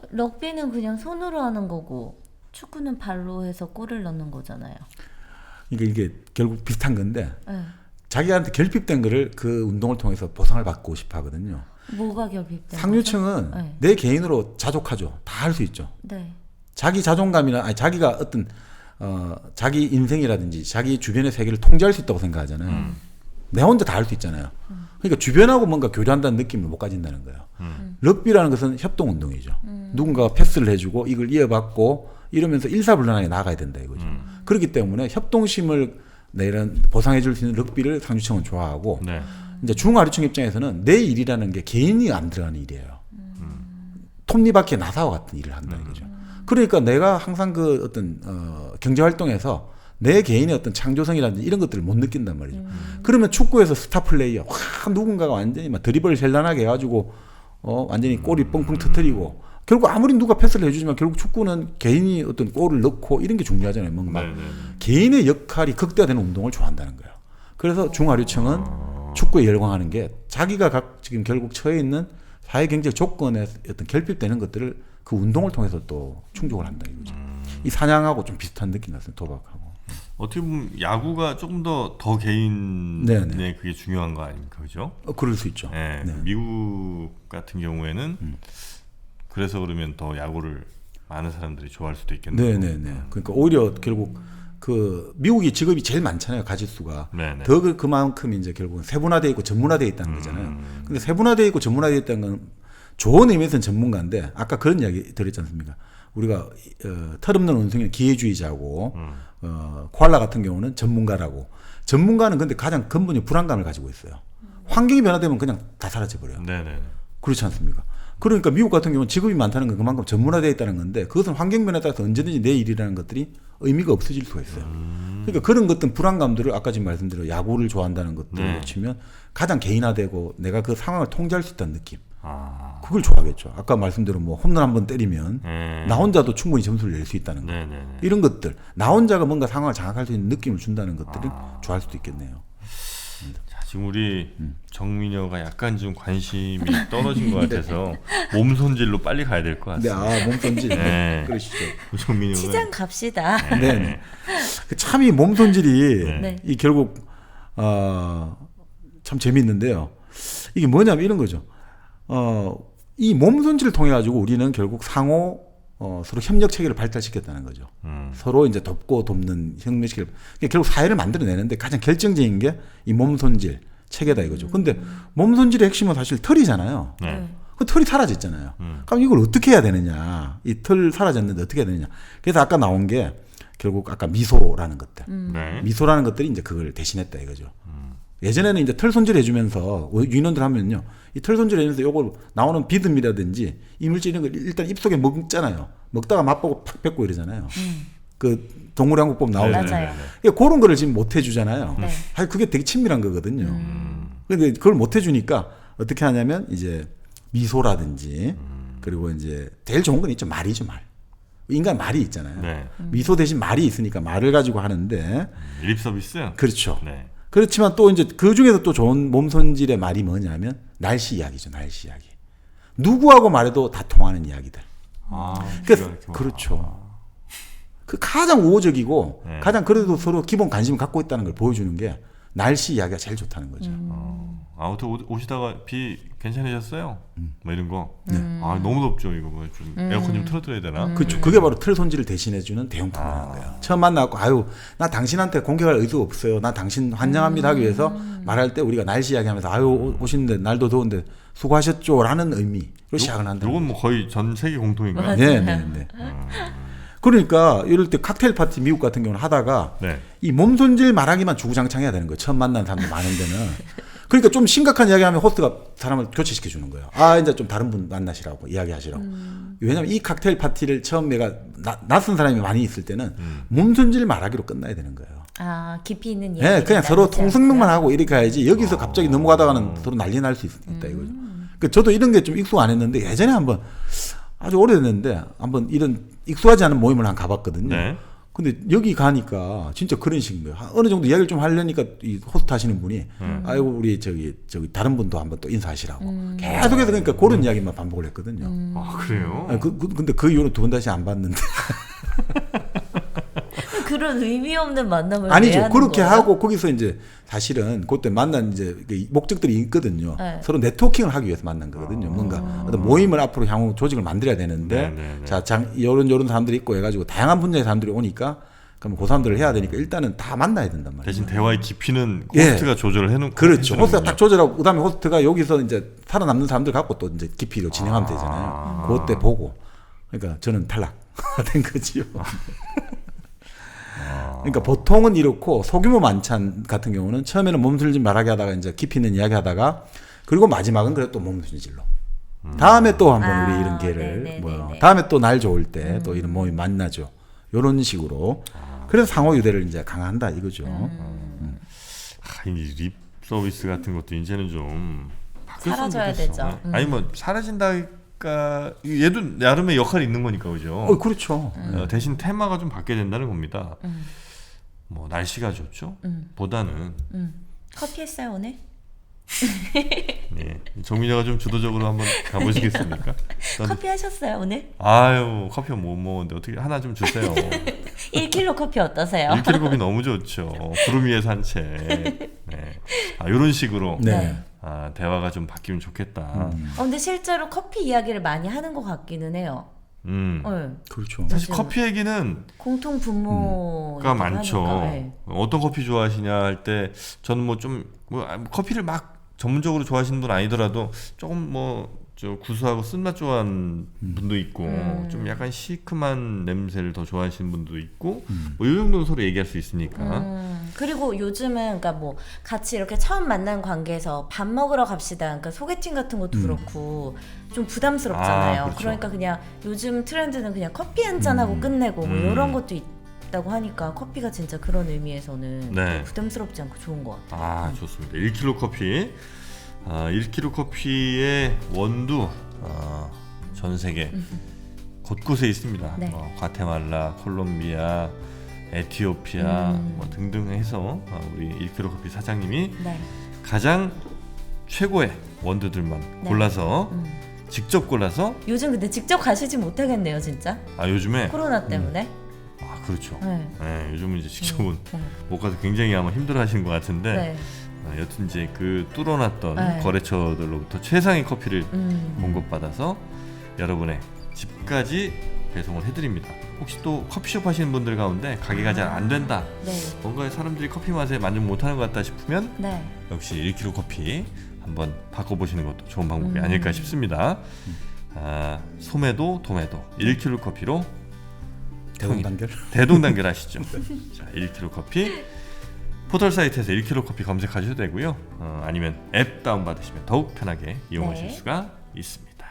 럭비는 그냥 손으로 하는 거고 축구는 발로 해서 골을 넣는 거잖아요. 그러니까 이게 결국 비슷한 건데 네. 자기한테 결핍된 거를 그 운동을 통해서 보상을 받고 싶어 하거든요. 뭐가 결핍된 상류층은 거죠? 네. 내 개인으로 자족하죠. 다 할 수 있죠. 네. 자기 자존감이나 자기가 어떤 자기 인생이라든지 자기 주변의 세계를 통제할 수 있다고 생각하잖아요. 내 혼자 다 할 수 있잖아요. 그러니까 주변하고 뭔가 교류한다는 느낌을 못 가진다는 거예요. 럭비라는 것은 협동 운동이죠. 누군가가 패스를 해주고 이걸 이어받고 이러면서 일사불란하게 나가야 된다 이거죠. 그렇기 때문에 협동심을 내는 보상해 줄 수 있는 럭비를 상류층은 좋아하고 네. 이제 중하류층 입장에서는 내 일이라는 게 개인이 안 들어가는 일이에요. 톱니바퀴에 나사와 같은 일을 한다 이거죠. 그러니까 내가 항상 그 어떤 경제 활동에서 내 개인의 어떤 창조성이라든지 이런 것들을 못 느낀단 말이죠. 그러면 축구에서 스타 플레이어 누군가가 완전히 막 드리블 헬란하게 해가지고 완전히 골이 뻥뻥 터뜨리고 결국 아무리 누가 패스를 해주지만 결국 축구는 개인이 어떤 골을 넣고 이런 게 중요하잖아요. 뭔가 개인의 역할이 극대화되는 운동을 좋아한다는 거예요. 그래서 중하류층은 축구에 열광하는 게 자기가 지금 결국 처해 있는 사회 경제적 조건에 어떤 결핍되는 것들을 그 운동을 통해서 또 충족을 한다 이거죠. 이 사냥하고 좀 비슷한 느낌 같습니다. 도박하고. 어떻게 보면 야구가 조금 더 개인의 그게 중요한 거 아닙니까, 그죠? 그럴 수 있죠. 네. 미국 같은 경우에는 그래서 그러면 더 야구를 많은 사람들이 좋아할 수도 있겠네요. 네네네. 그러니까 오히려 결국 그 미국이 직업이 제일 많잖아요. 가짓수가. 네네. 더 그만큼 이제 결국은 세분화되어 있고 전문화되어 있다는 거잖아요. 근데 세분화되어 있고 전문화되어 있다는 건 좋은 의미에서는 전문가인데 아까 그런 이야기 드렸지 않습니까? 우리가 털없는 원숭이는 기회주의자고 코알라 같은 경우는 전문가라고. 전문가는 근데 가장 근본이 불안감을 가지고 있어요. 환경이 변화되면 그냥 다 사라져 버려요. 네네. 그렇지 않습니까? 그러니까 미국 같은 경우는 직업이 많다는 건 그만큼 전문화되어 있다는 건데 그것은 환경 변화에 따라서 언제든지 내 일이라는 것들이 의미가 없어질 수가 있어요. 그러니까 그런 것들 불안감들을 아까 지금 말씀드린 야구를 좋아한다는 것들을 치면 가장 개인화되고 내가 그 상황을 통제할 수 있다는 느낌. 그걸 좋아하겠죠. 아까 말씀대로 뭐 홈런 한번 때리면 나 혼자도 충분히 점수를 낼 수 있다는 거. 이런 것들. 나 혼자가 뭔가 상황을 장악할 수 있는 느낌을 준다는 것들을 좋아할 수도 있겠네요. 자, 지금 우리 정민여가 약간 좀 관심이 떨어진 것 같아서 몸 손질로 빨리 가야 될 것 네, 같습니다. 몸 손질. 네. 그러시죠. 정민여가 시장 갑시다. 네. 참 이 몸 손질이 네. 이 결국 참 재미있는데요. 이게 뭐냐면 이런 거죠. 이 몸 손질을 통해 가지고 우리는 결국 상호 서로 협력 체계를 발달시켰다는 거죠. 서로 이제 돕고 돕는 협력 체계를. 그러니까 결국 사회를 만들어내는데 가장 결정적인 게 이 몸 손질 체계다 이거죠. 근데 몸 손질의 핵심은 사실 털이잖아요. 네. 그 털이 사라졌잖아요. 그럼 이걸 어떻게 해야 되느냐? 이 털 사라졌는데 어떻게 해야 되느냐? 그래서 아까 나온 게 결국 아까 미소라는 것들. 네. 미소라는 것들이 이제 그걸 대신했다 이거죠. 예전에는 이제 털 손질 해주면서 유인원들 하면요, 이 털 손질 해주면서 요걸 나오는 비듬이라든지 이물질 이런 걸 일단 입속에 먹잖아요. 먹다가 맛보고 팍 뱉고 이러잖아요. 그 동물양국법 나오잖아요. 맞아요. 그러니까 그런 거를 지금 못 해주잖아요. 네. 아니, 그게 되게 친밀한 거거든요. 근데 그걸 못 해주니까 어떻게 하냐면 이제 미소라든지 그리고 이제 제일 좋은 건 있죠. 말이죠, 말. 인간 말이 있잖아요. 네. 미소 대신 말이 있으니까 말을 가지고 하는데 립 서비스. 그렇죠. 네. 그렇지만 또 이제 그 중에서 또 좋은 몸 손질의 말이 뭐냐면 날씨 이야기죠. 날씨 이야기. 누구하고 말해도 다 통하는 이야기들. 그렇죠. 그 가장 우호적이고 네. 가장 그래도 서로 기본 관심을 갖고 있다는 걸 보여주는 게 날씨 이야기가 제일 좋다는 거죠. 아무튼 오시다가 비 괜찮으셨어요? 뭐 이런 거. 아, 너무 덥죠 이거. 뭐 좀 에어컨 좀 틀어드려야 되나? 그렇죠. 그게 바로 털 손질을 대신해주는 대용품이라는 거예요. 처음 만나고 아유 나 당신한테 공격할 의도가 없어요. 나 당신 환영합니다 하기 위해서 말할 때 우리가 날씨 이야기하면서 아유 오시는데 날도 더운데 수고하셨죠라는 의미로 시작을 한다. 이건 뭐 거의 전 세계 공통인가요? 네네네. 그러니까 이럴 때 칵테일 파티 미국 같은 경우는 하다가 네. 이 몸 손질 말하기만 주구장창해야 되는 거예요. 처음 만난 사람들 많은 데는. 그러니까 좀 심각한 이야기하면 호스트가 사람을 교체시켜 주는 거예요. 아 이제 좀 다른 분 만나시라고 이야기하시라고. 왜냐하면 이 칵테일 파티를 처음 내가 낯선 사람이 많이 있을 때는 몸 손질 말하기로 끝나야 되는 거예요. 아 깊이 있는 네, 이야기. 그냥 서로 통성명만 하고 이렇게 가야지 여기서 갑자기 넘어가다가는 서로 난리 날 수 있다 이거죠. 그러니까 저도 이런 게 좀 익숙 안 했는데 예전에 한번 아주 오래됐는데 한번 이런 익숙하지 않은 모임을 한 가봤거든요. 네. 근데 여기 가니까 진짜 그런 식인 거예요. 어느 정도 이야기를 좀 하려니까 이 호스트 하시는 분이 아이고 우리 저기 다른 분도 한번 또 인사하시라고 계속해서 그러니까 그런 이야기만 반복을 했거든요. 아 그래요? 아니, 근데 그 이후로 두 번 다시 안 봤는데 그런 의미 없는 만남을 왜 아니죠. 하는 그렇게 거예요? 하고 거기서 이제 사실은 그때 만난 이제 그 목적들이 있거든요. 네. 서로 네트워킹을 하기 위해서 만난 거거든요. 뭔가 어떤 모임을 앞으로 향후 조직을 만들어야 되는데 네. 자, 요런 사람들이 있고 해가지고 다양한 분야의 사람들이 오니까 그럼 그 사람들을 해야 되니까 일단은 다 만나야 된단 말이에요. 대신 대화의 깊이는 예. 호스트가 조절을 해놓고. 그렇죠. 해주는군요. 호스트가 딱 조절하고 그다음에 호스트가 여기서 이제 살아남는 사람들 갖고 또 이제 깊이로 진행하면 되잖아요. 그때 보고 그러니까 저는 탈락된 거지요. 그러니까 보통은 이렇고 소규모 만찬 같은 경우는 처음에는 몸술질 말하게 하다가 이제 깊이 있는 이야기 하다가 그리고 마지막은 그래 또 몸술질로. 다음에 또 한번 우리 이런 기회를 네네네네. 뭐 다음에 또 날 좋을 때 또 이런 모임 만나죠. 이런 식으로. 그래서 상호 유대를 이제 강화한다 이거죠. 이 립 서비스 같은 것도 이제는 좀 바뀌었으면 사라져야 좋겠어. 되죠. 아니 뭐 사라진다니까 얘도 나름의 역할이 있는 거니까 그죠. 그렇죠. 대신 테마가 좀 바뀌어야 된다는 겁니다. 뭐 날씨가 좋죠. 보다는 커피 했어요 오늘? 네. 정민이가 좀 주도적으로 한번 가보시겠습니까? 커피 하셨어요 오늘? 아유 커피 못 먹었는데 어떻게 하나 좀 주세요. 1kg 커피 어떠세요? 1kg 커피 너무 좋죠. 구름 위의 산책. 네. 이런 식으로 네. 대화가 좀 바뀌면 좋겠다. 근데 실제로 커피 이야기를 많이 하는 것 같기는 해요. 네. 그렇죠. 사실 요즘 커피 얘기는 공통 분모가 많죠. 어떤 커피 좋아하시냐 할 때 저는 뭐 좀 커피를 막 전문적으로 좋아하시는 분 아니더라도 조금 뭐 저 구수하고 쓴맛 좋아하는 분도 있고 좀 약간 시큼한 냄새를 더 좋아하시는 분도 있고 뭐 이 정도는 서로 얘기할 수 있으니까. 그리고 요즘은 그러니까 뭐 같이 이렇게 처음 만난 관계에서 밥 먹으러 갑시다. 그러니까 소개팅 같은 것도 그렇고 좀 부담스럽잖아요. 그렇죠. 그러니까 그냥 요즘 트렌드는 그냥 커피 한 잔 하고 끝내고 뭐 이런 것도 있다고 하니까 커피가 진짜 그런 의미에서는 네. 부담스럽지 않고 좋은 것 같아요. 좋습니다. 1kg 커피. 1kg 커피의 원두 전 세계 곳곳에 있습니다. 네. 과테말라, 콜롬비아, 에티오피아 뭐 등등 해서 우리 1kg 커피 사장님이 네. 가장 최고의 원두들만 네. 골라서 직접 골라서 요즘 근데 직접 가시지 못하겠네요, 진짜. 요즘에 코로나 때문에. 그렇죠. 네. 네, 요즘은 이제 직접은 못 가서 굉장히 아마 힘들어하시는 것 같은데 네. 여튼 이제 그 뚫어놨던 네. 거래처들로부터 최상의 커피를 공급받아서 여러분의 집까지 배송을 해드립니다. 혹시 또 커피숍 하시는 분들 가운데 가게가 잘 안 된다, 네. 뭔가 사람들이 커피 맛에 만족 못하는 것 같다 싶으면 네. 역시 1kg 커피 한번 바꿔보시는 것도 좋은 방법이 아닐까 싶습니다. 소매도 도매도 1kg 커피로 대동단결. 대동단결 하시죠. 자, 1kg 커피 포털 사이트에서 1kg 커피 검색하셔도 되고요. 아니면 앱 다운받으시면 더욱 편하게 이용하실 네. 수가 있습니다.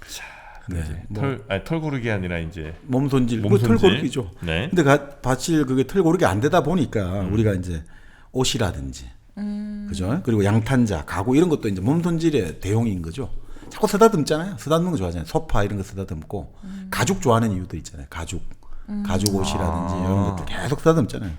자, 네, 이제 뭐. 털 고르기 아니라 이제 몸 손질, 몸 털 손질. 고르기죠. 네. 근데 사실 그게 털 고르기 안 되다 보니까 우리가 이제 옷이라든지, 그죠? 그리고 양탄자, 가구 이런 것도 이제 몸 손질의 대용인 거죠. 자꾸 쓰다듬잖아요. 쓰다듬는 거 좋아하잖아요. 소파 이런 거 쓰다듬고 가죽 좋아하는 이유도 있잖아요. 가죽 옷이라든지 이런 것들 계속 쓰다듬잖아요.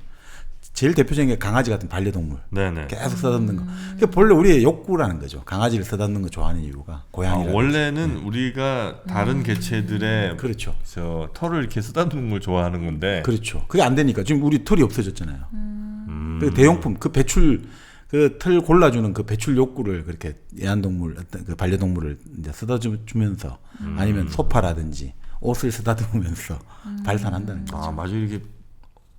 제일 대표적인 게 강아지 같은 반려동물. 네네. 계속 쓰다듬는 거. 그게 본래 우리의 욕구라는 거죠. 강아지를 쓰다듬는 거 좋아하는 이유가 고양이라든지. 원래는 우리가 다른 개체들의 그렇죠. 저 털을 이렇게 쓰다듬는 걸 좋아하는 건데. 그렇죠. 그게 안 되니까 지금 우리 털이 없어졌잖아요. 그 대용품, 그 배출, 그 털 골라주는 그 배출 욕구를 그렇게 애완동물, 어떤 그 반려동물을 이제 쓰다주면서 아니면 소파라든지 옷을 쓰다듬으면서 발산한다는 거죠. 맞아, 이렇게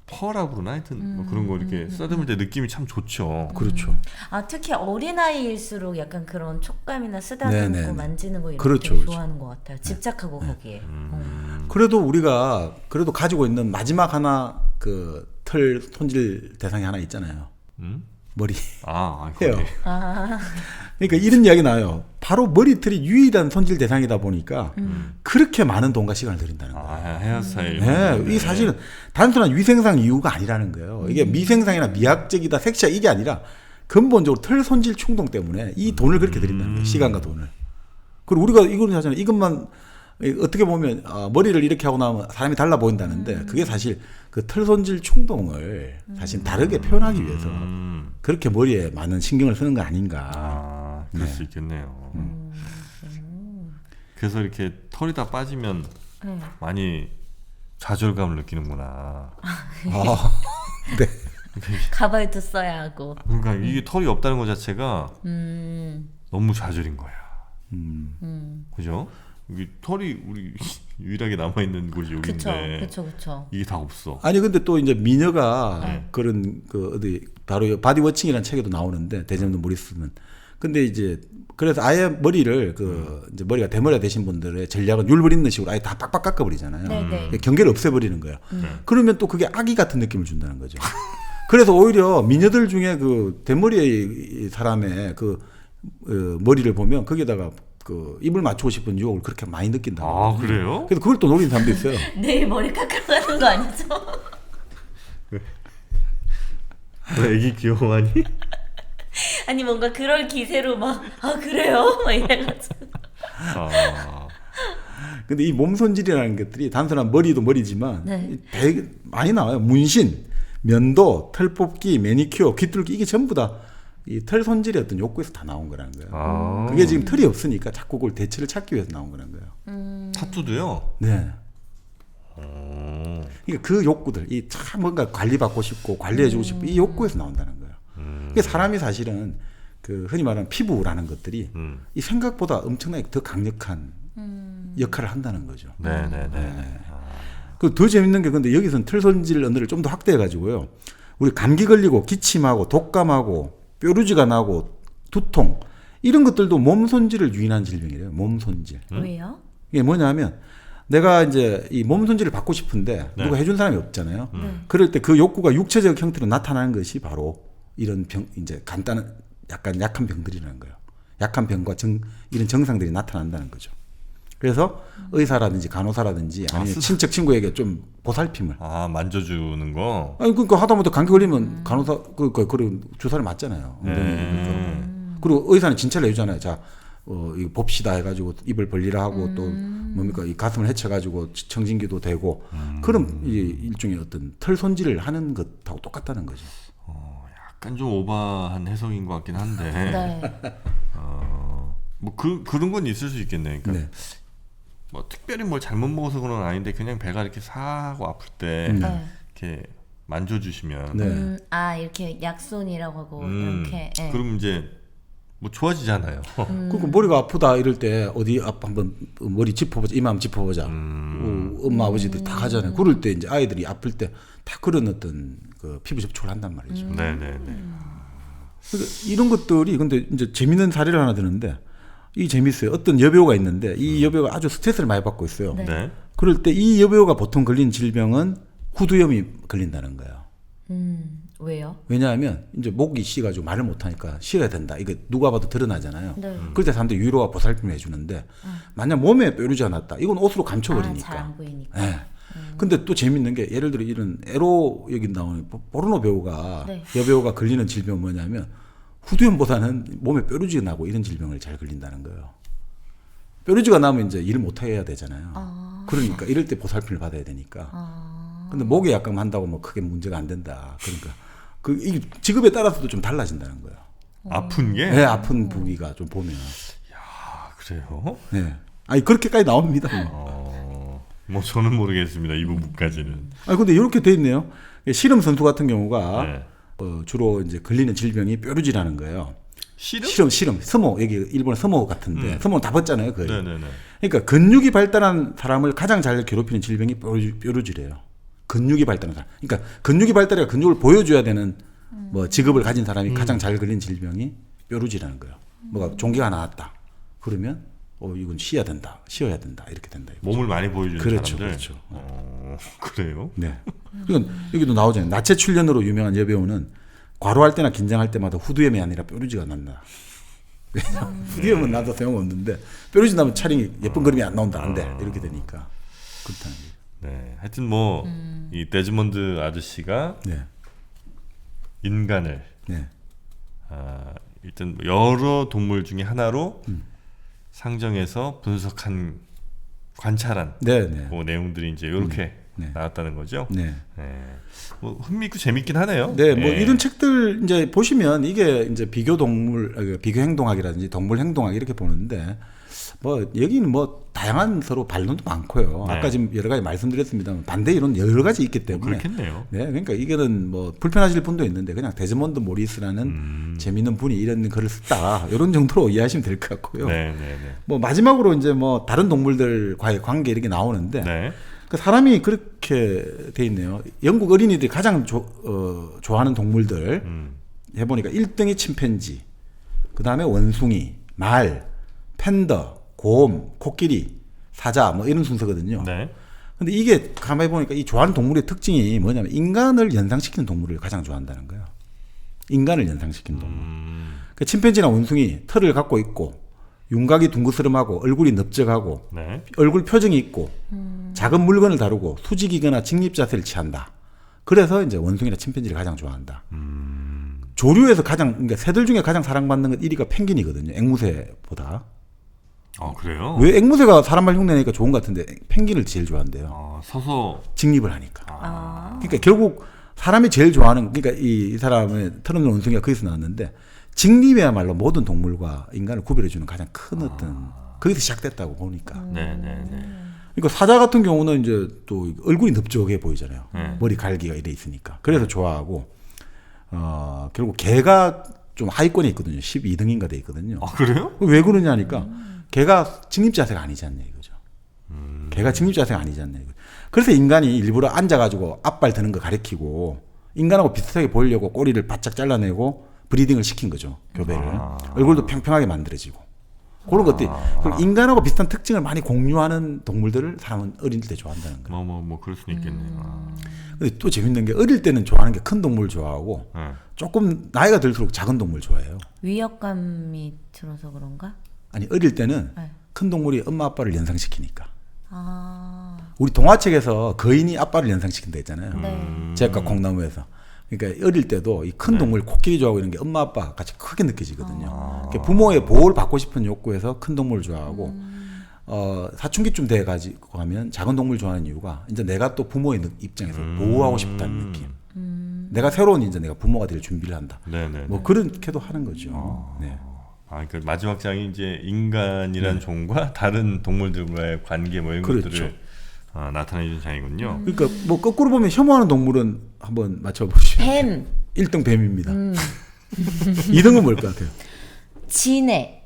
펄이라고 그러나 하여튼 뭐 그런 거 이렇게 쓰다듬을 때 느낌이 참 좋죠. 그렇죠. 특히 어린아이일수록 약간 그런 촉감이나 쓰다듬고 네네네. 만지는 거 이런 그렇죠, 거 되게 그렇죠. 좋아하는 것 같아요. 집착하고 거기에. 그래도 우리가 그래도 가지고 있는 마지막 하나 그 털 손질 대상이 하나 있잖아요. 머리. 거기. 해요. 그러니까 이런 이야기 나와요. 바로 머리털이 유일한 손질 대상이다 보니까 그렇게 많은 돈과 시간을 들인다는 거예요. 헤어스타일. 네, 이 사실은 단순한 위생상 이유가 아니라는 거예요. 이게 미생상이나 미학적이다, 섹시하다 이게 아니라 근본적으로 털 손질 충동 때문에 이 돈을 그렇게 들인다는 거예요. 시간과 돈을. 그리고 우리가 이걸 하잖아요. 이것만 어떻게 보면 머리를 이렇게 하고 나면 사람이 달라 보인다는데 그게 사실 그 털 손질 충동을 사실 다르게 표현하기 위해서 그렇게 머리에 많은 신경을 쓰는 거 아닌가. 그럴 수 있겠네요. 그래서 이렇게 털이 다 빠지면 많이 좌절감을 느끼는구나. 네. 가발도 써야 하고. 그러니까 이게 털이 없다는 것 자체가 너무 좌절인 거야. 그죠? 여기 털이 우리 유일하게 남아 있는 곳이 여기인데. 그쵸. 이게 다 없어. 아니 근데 또 이제 미녀가 그런 그 어디 바로 바디워칭이라는 책에도 나오는데 대제는 모리스는 근데 이제 그래서 아예 머리를 그 이제 머리가 대머리가 되신 분들의 전략은 율 있는 식으로 아예 다 빡빡 깎아버리잖아요. 네네. 경계를 없애버리는 거예요. 그러면 또 그게 아기 같은 느낌을 준다는 거죠. 그래서 오히려 미녀들 중에 그 대머리의 사람의 그 머리를 보면 거기에다가 그 입을 맞추고 싶은 유혹을 그렇게 많이 느낀다. 그래요? 그래서 그걸 또 노리는 사람도 있어요. 내일 머리 깎아가는 거 아니죠? 왜 애기 귀여워하니? 아니 뭔가 그럴 기세로 막 아 그래요? 막 이래가지고. 아, 근데 이 몸 손질이라는 것들이 단순한 머리도 머리지만 네. 되게 많이 나와요. 문신, 면도, 털 뽑기, 매니큐어, 귀뚫기 이게 전부 다 이 털 손질의 어떤 욕구에서 다 나온 거라는 거예요. 아. 그게 지금 털이 없으니까 자꾸 그걸 대체를 찾기 위해서 나온 거라는 거예요. 타투도요? 네. 어. 그러니까 그 욕구들, 이 참 뭔가 관리받고 싶고 관리해주고 싶고 이 욕구에서 나온다는 거예요. 그러니까 사람이 사실은 그 흔히 말하는 피부라는 것들이 이 생각보다 엄청나게 더 강력한 역할을 한다는 거죠. 네네네. 그 더 재밌는 게 근데 여기서는 털 손질 언어를 좀 더 확대해 가지고요. 우리 감기 걸리고 기침하고 독감하고 뾰루지가 나고 두통 이런 것들도 몸 손질을 유인한 질병이래요. 몸 손질. 왜요? 이게 뭐냐면 내가 이제 이 몸 손질을 받고 싶은데 네. 누가 해준 사람이 없잖아요. 그럴 때 그 욕구가 육체적 형태로 나타나는 것이 바로 이런 병, 이제 간단한 약간 약한 병들이라는 거예요. 약한 병과 이런 증상들이 나타난다는 거죠. 그래서 의사라든지 간호사라든지 아니면 친척 친구에게 좀 보살핌을. 아, 만져주는 거? 아니 그러니까 하다못해 감기 걸리면 간호사 그리고 주사를 맞잖아요. 그리고 의사는 진찰을 해주잖아요. 자, 이거 봅시다 해가지고 입을 벌리라 하고 또 뭡니까 이 가슴을 헤쳐가지고 청진기도 되고 그런 일종의 어떤 털 손질을 하는 것하고 똑같다는 거죠. 약간 좀 오버한 해석인 것 같긴 한데. 네. 뭐 그런 건 있을 수 있겠네요. 그러니까 네. 뭐 특별히 뭘 잘못 먹어서 그런 건 아닌데 그냥 배가 이렇게 사고 아플 때 네. 이렇게 만져주시면 네. 아 이렇게 약손이라고 하고 이렇게. 네. 그럼 이제 뭐 좋아지잖아요. 그리고 머리가 아프다 이럴 때 어디 앞 한번 머리 짚어보자 이마 한번 짚어보자. 엄마 아버지들 다 가잖아요. 그럴 때 이제 아이들이 아플 때 다 그런 어떤 그 피부 접촉을 한단 말이죠. 네네네. 그러니까 이런 것들이 근데 이제 재밌는 사례를 하나 드는데 이 재밌어요. 어떤 여배우가 있는데 이 여배우가 아주 스트레스를 많이 받고 있어요. 네. 네. 그럴 때 이 여배우가 보통 걸린 질병은 후두염이 걸린다는 거예요. 왜요? 왜냐하면 이제 목이 쉬가지고 말을 못하니까 쉬어야 된다. 이거 누가 봐도 드러나잖아요. 네. 그럴 때 사람들이 위로와 보살핌을 해주는데 만약 몸에 뾰루지가 났다. 이건 옷으로 감춰버리니까. 잘 안 보이니까. 예. 근데 또 재밌는 게 예를 들어 이런 에로 여기 나오는 포르노 배우가 네. 여배우가 걸리는 질병은 뭐냐면 후두염보다는 몸에 뾰루지가 나고 이런 질병을 잘 걸린다는 거예요. 뾰루지가 나면 이제 일을 못 해야 되잖아요. 그러니까 이럴 때 보살핌을 받아야 되니까. 근데 목에 약간 한다고 뭐 크게 문제가 안 된다. 그러니까 이 직업에 따라서도 좀 달라진다는 거예요. 아픈 게? 네, 아픈 부위가 좀 보면. 아, 그래요? 네. 아니 그렇게까지 나옵니다. 뭐 저는 모르겠습니다. 이 부분까지는. 아니 근데 이렇게 돼 있네요. 씨름 선수 같은 경우가 네. 주로 이제 걸리는 질병이 뾰루지라는 거예요. 싫음? 씨름, 서모 여기 일본 서모 같은데 서모는 다 벗잖아요. 거의. 네네네. 그러니까 근육이 발달한 사람을 가장 잘 괴롭히는 질병이 뾰루지래요. 근육이 발달한 사람. 그러니까 근육이 발달해 근육을 보여줘야 되는 뭐 직업을 가진 사람이 가장 잘 걸린 질병이 뾰루지라는 거예요. 뭐가 종기가 나왔다. 그러면 이건 쉬어야 된다. 이렇게 된다. 몸을 많이 보여주는 그렇죠, 사람들. 그렇죠. 그래요? 네. 그러니까 여기도 나오잖아요. 나체 출연으로 유명한 여배우는 과로할 때나 긴장할 때마다 후두염이 아니라 뾰루지가 난다. 후두염은 나도 소용없는데 뾰루지 나면 촬영이 예쁜 그림이 안 나온다. 안 돼. 이렇게 되니까 그렇다는 거예요. 네. 하여튼 뭐 이 데즈몬드 아저씨가 네. 인간을 네. 일단 여러 동물 중에 하나로 상정해서 분석한 관찰한 네, 네. 그 내용들이 이제 이렇게 네. 나왔다는 거죠. 네. 뭐 흥미있고 재밌긴 하네요. 네, 뭐 이런 책들 이제 보시면 이게 이제 비교 행동학이라든지 동물 행동학 이렇게 보는데 뭐 여기는 뭐 다양한 서로 반론도 많고요. 네. 아까 지금 여러 가지 말씀드렸습니다만 반대 이론 여러 가지 있기 때문에 그렇겠네요. 네, 그러니까 이거는 뭐 불편하실 분도 있는데 그냥 데즈몬드 모리스라는 재밌는 분이 이런 글을 썼다 이런 정도로 이해하시면 될 것 같고요. 네네네. 뭐 마지막으로 이제 뭐 다른 동물들과의 관계 이렇게 나오는데 네. 그 사람이 그렇게 돼 있네요. 영국 어린이들이 가장 좋아하는 동물들 해보니까 1등이 침팬지, 그 다음에 원숭이, 말, 팬더, 곰, 코끼리, 사자 뭐 이런 순서거든요. 네. 근데 이게 가만히 보니까 이 좋아하는 동물의 특징이 뭐냐면 인간을 연상시키는 동물을 가장 좋아한다는 거예요. 인간을 연상시키는 동물. 그 침팬지나 원숭이 털을 갖고 있고 윤곽이 둥그스름하고 얼굴이 넓적하고 네. 얼굴 표정이 있고 작은 물건을 다루고 수직이거나 직립 자세를 취한다. 그래서 이제 원숭이나 침팬지를 가장 좋아한다. 조류에서 가장 그러니까 새들 중에 가장 사랑받는 건 1위가 펭귄이거든요. 앵무새보다. 그래요? 왜 앵무새가 사람말 흉내내니까 좋은 것 같은데 펭귄을 제일 좋아한대요. 서서 직립을 하니까. 아. 그러니까 결국 사람이 제일 좋아하는 그러니까 이 사람의 털없는 원숭이가 거기서 나왔는데 직립이야말로 모든 동물과 인간을 구별해주는 가장 큰 어떤 거기서 시작됐다고 보니까. 네네네. 그러니까 사자 같은 경우는 이제 또 얼굴이 넓적해 보이잖아요. 네. 머리 갈기가 이래 있으니까. 그래서 좋아하고 결국 개가 좀 하위권에 있거든요. 12등인가 돼 있거든요. 그래요? 왜 그러냐니까 개가 직립 자세가 아니지 않냐 이거죠. 개가 직립 자세가 아니지 않냐 이거. 그래서 인간이 일부러 앉아가지고 앞발 드는 거 가리키고 인간하고 비슷하게 보이려고 꼬리를 바짝 잘라내고 브리딩을 시킨 거죠. 교배를. 얼굴도 평평하게 만들어지고. 그런 것들이 그리고 인간하고 비슷한 특징을 많이 공유하는 동물들을 사람은 어릴 때 좋아한다는 거예요. 뭐 그럴 수는 있겠네요. 근데 또 재밌는 게 어릴 때는 좋아하는 게 큰 동물 좋아하고 네. 조금 나이가 들수록 작은 동물 좋아해요. 위협감이 들어서 그런가? 아니 어릴 때는 네. 큰 동물이 엄마 아빠를 연상시키니까. 아. 우리 동화책에서 거인이 아빠를 연상시킨다 했잖아요. 네. 잭과 콩나무에서. 그러니까 어릴 때도 이 큰 동물 코끼리 좋아하고 이런 게 엄마 아빠 같이 크게 느껴지거든요. 그러니까 부모의 보호를 받고 싶은 욕구에서 큰 동물을 좋아하고 사춘기쯤 돼 가지고 하면 작은 동물 좋아하는 이유가 이제 내가 또 부모의 입장에서 보호하고 싶다는 느낌. 내가 새로운 이제 내가 부모가 될 준비를 한다. 네네. 뭐 그렇게도 하는 거죠. 네. 그러니까 마지막 장이 이제 인간이란 종과 다른 동물들과의 관계 뭐 이런 그렇죠. 것들을 나타내준 장이군요. 그러니까 뭐 거꾸로 보면 혐오하는 동물은 한번 맞춰보시죠. 뱀, 1등 뱀입니다. 2등은 뭘 것 같아요? 진해,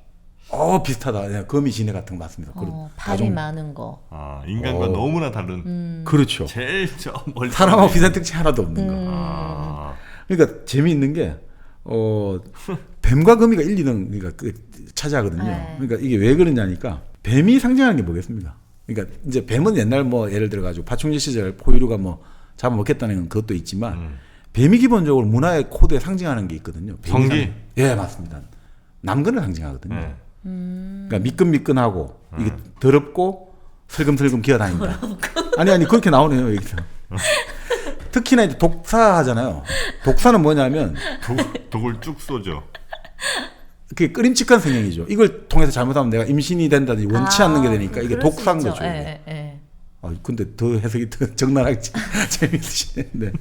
비슷하다. 네, 거미 지네 같은 거 맞습니다. 그런 발이 가족- 많은 거. 인간과 너무나 다른 그렇죠. 제일 저 멀리 사람하고 비슷한 특징 하나도 없는 거. 아, 그러니까 재미있는 게 뱀과 거미가 1, 2등 그러니까 차지하거든요. 네. 그러니까 이게 왜 그러냐니까 뱀이 상징하는 게 뭐겠습니까? 그러니까 이제 뱀은 옛날 뭐 예를 들어 가지고 파충류 시절 포유류가 뭐 잡아먹겠다는 그것도 있지만 뱀이 기본적으로 문화의 코드에 상징하는 게 있거든요. 뱀이 성기? 예, 맞습니다. 남근을 상징하거든요. 네. 그러니까 미끈미끈하고 이게 더럽고 슬금슬금 기어다닌다. 아니 그렇게 나오네요 여기서. 특히나 이제 독사하잖아요. 독사는 뭐냐면 독을 쭉 쏘죠. 그게 끄림칙한 성향이죠. 이걸 통해서 잘못하면 내가 임신이 된다든지 원치 않는 게 되니까 이게 그럴 수 독사인 있죠. 거죠. 예, 예. 근데 더 해석이 더 적나라하게 재밌으시는데.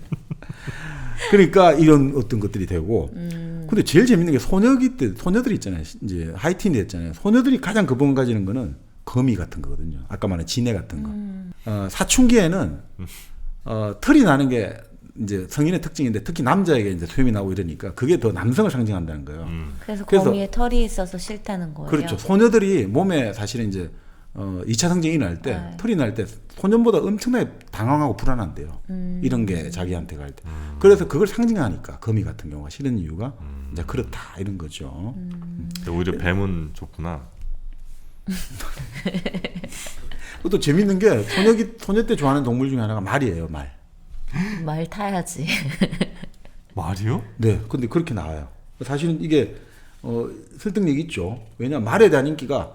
그러니까 이런 어떤 것들이 되고. 근데 제일 재밌는 게 소녀들이 있잖아요. 이제 하이틴이 됐잖아요. 소녀들이 가장 거부감 가지는 거는 거미 같은 거거든요. 아까 말한 진해 같은 거. 사춘기에는 털이 나는 게 이제 성인의 특징인데 특히 남자에게 이제 수염이 나고 이러니까 그게 더 남성을 상징한다는 거예요. 그래서 그래서- 거미에 털이 있어서 싫다는 거예요. 그렇죠. 소녀들이 몸에 사실은 이제 2차 성징이 날 때 네. 털이 날 때 소년보다 엄청나게 당황하고 불안한데요. 이런 게 자기한테 갈 때. 그래서 그걸 상징하니까 거미 같은 경우가 싫은 이유가 이제 그렇다 이런 거죠. 근데 오히려 뱀은 좋구나. 또 재밌는 게 소녀 때 좋아하는 동물 중에 하나가 말이에요. 말. 말 타야지. 말이요? 네. 근데 그렇게 나와요. 사실은 이게 설득력이 있죠. 왜냐하면 말에 대한 인기가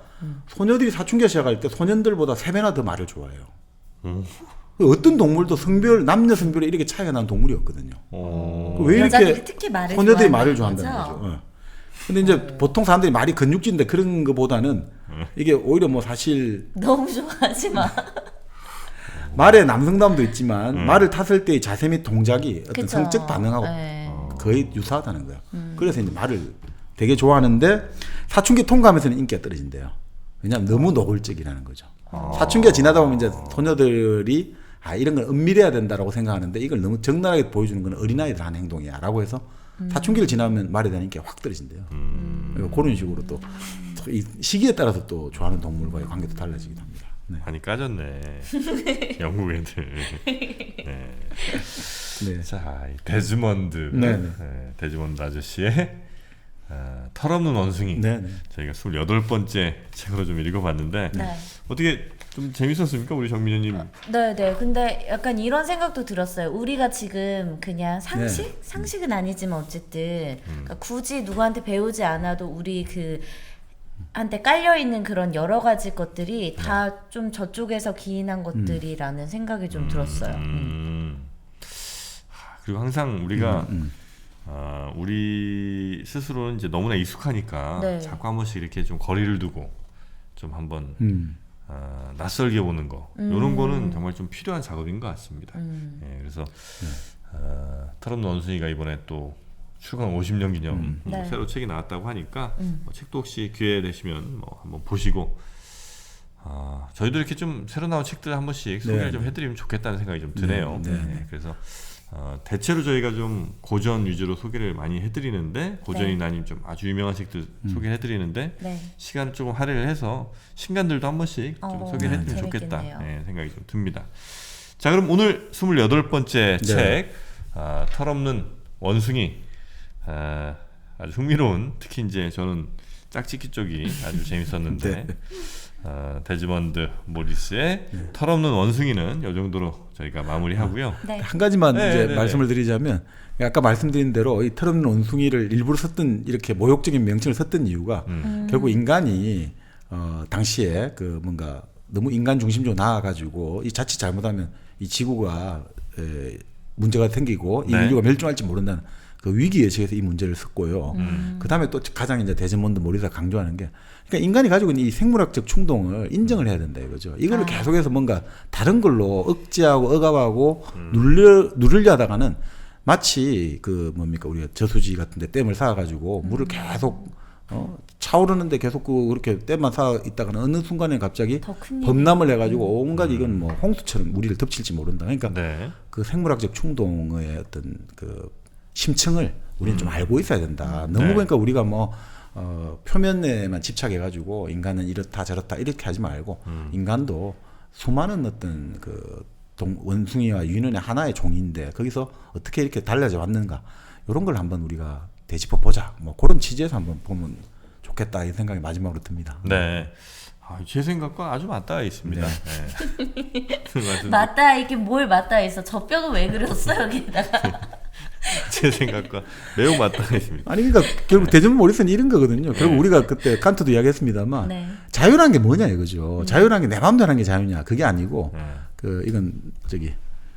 소녀들이 사춘기가 시작할 때 소년들보다 3배나 더 말을 좋아해요. 어떤 동물도 남녀 성별에 이렇게 차이가 나는 동물이 없거든요. 왜 여자들이 이렇게 특히 말을 소녀들이 좋아한다는 말을 좋아한다는 거죠? 거죠. 근데 이제 보통 사람들이 말이 근육질인데 그런 거보다는 이게 오히려 뭐 사실 너무 좋아하지 마. 말에 남성다움도 있지만 말을 탔을 때의 자세 및 동작이 어떤 그쵸. 성적 반응하고 네. 거의 유사하다는 거예요. 그래서 이제 말을 되게 좋아하는데 사춘기 통과하면서는 인기가 떨어진대요. 왜냐하면 너무 노골적이라는 거죠. 사춘기가 지나다 보면 이제 소녀들이 이런 건 은밀해야 된다라고 생각하는데 이걸 너무 적나라하게 보여주는 건 어린아이들 하는 행동이야라고 해서 사춘기를 지나면 말에 대한 인기가 확 떨어진대요. 그러니까 그런 식으로 또 이 시기에 따라서 또 좋아하는 동물과의 관계도 달라지기도 합니다. 네. 많이 까졌네. 영국 애들. 네. 네. 자, 이 데즈먼드. 네네. 데즈먼드 아저씨의 털없는 원숭이. 네네. 저희가 28번째 책으로 좀 읽어봤는데 네. 어떻게 좀 재밌었습니까, 우리 정민현님? 네. 근데 약간 이런 생각도 들었어요. 우리가 지금 그냥 상식은 아니지만 어쨌든 그러니까 굳이 누구한테 배우지 않아도 우리 한테 깔려 있는 그런 여러 가지 것들이 다 좀 저쪽에서 기인한 것들이라는 생각이 좀 들었어요. 그리고 항상 우리가 우리 스스로는 이제 너무나 익숙하니까 네. 자꾸 한 번씩 이렇게 좀 거리를 두고 좀 한번 낯설게 보는 거 이런 거는 정말 좀 필요한 작업인 것 같습니다. 예, 그래서 털없는 원숭이가 이번에 또 출간 50년 기념 네. 새로 책이 나왔다고 하니까 뭐 책도 혹시 기회 되시면 뭐 한번 보시고 저희도 이렇게 좀 새로 나온 책들 한 번씩 소개를 네. 좀 해드리면 좋겠다는 생각이 좀 드네요. 네. 네, 그래서 대체로 저희가 좀 고전 위주로 소개를 많이 해드리는데 고전이나 아니면 좀 아주 유명한 책들 소개를 해드리는데 네. 시간을 조금 할애를 해서 신간들도 한 번씩 좀 소개를 해드리면 좋겠다 재밌겠네요. 생각이 좀 듭니다. 자, 그럼 오늘 28번째 책 털없는 원숭이 아주 흥미로운, 특히 이제 저는 짝짓기 쪽이 아주 재밌었는데 데즈먼드 모리스의 털없는 원숭이는 이 정도로 저희가 마무리하고요. 네. 한 가지만 네, 이제 네, 말씀을 드리자면 아까 말씀드린 대로 이 털없는 원숭이를 일부러 썼던 이렇게 모욕적인 명칭을 썼던 이유가 결국 인간이 당시에 그 뭔가 너무 인간 중심적으로 나아가지고 이 자칫 잘못하면 이 지구가 문제가 생기고 이 네. 인류가 멸종할지 모른다는 그 위기 예측에서 이 문제를 썼고요. 그 다음에 또 가장 이제 데즈먼드 모리스가 강조하는 게, 그러니까 인간이 가지고 있는 이 생물학적 충동을 인정을 해야 된다 이거죠. 이거를 계속해서 뭔가 다른 걸로 억제하고 억압하고 누르려 하다가는 마치 그 뭡니까 우리가 저수지 같은데 댐을 쌓아가지고 물을 계속 차오르는데 계속 그렇게 댐만 쌓아 있다가는 어느 순간에 갑자기 더 큰 범람을 해가지고 온갖 이건 뭐 홍수처럼 우리를 덮칠지 모른다. 그러니까 네. 그 생물학적 충동의 어떤 그 심층을 우리는 좀 알고 있어야 된다. 너무 네. 그러니까 우리가 뭐 표면에만 집착해가지고 인간은 이렇다 저렇다 이렇게 하지 말고 인간도 수많은 어떤 그 원숭이와 유인원의 하나의 종인데 거기서 어떻게 이렇게 달라져 왔는가 이런 걸 한번 우리가 되짚어 보자. 뭐 그런 취지에서 한번 보면 좋겠다 이 생각이 마지막으로 듭니다. 네. 제 생각과 아주 맞닿아 있습니다. 네. 맞다, 이게 뭘 맞다 있어. 저 뼈가 왜 그렸어 여기다가. 제 생각과 매우 맞닿아 있습니다. 아니 그러니까 결국 데즈먼드 모리스는 이런 거거든요. 결국 우리가 그때 칸트도 이야기했습니다만 네. 자유란 게 뭐냐 이거죠. 자유란 게 내 마음대로 하는 게 자유냐 그게 아니고 그 이건 저기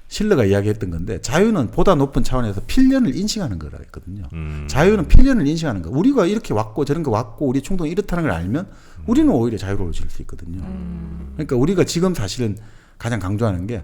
실러가 이야기했던 건데 자유는 보다 높은 차원에서 필연을 인식하는 거라 했거든요. 자유는 필연을 인식하는 거. 우리가 이렇게 왔고 저런 거 왔고 우리 충동이 이렇다는 걸 알면 우리는 오히려 자유로워질 수 있거든요. 그러니까 우리가 지금 사실은 가장 강조하는 게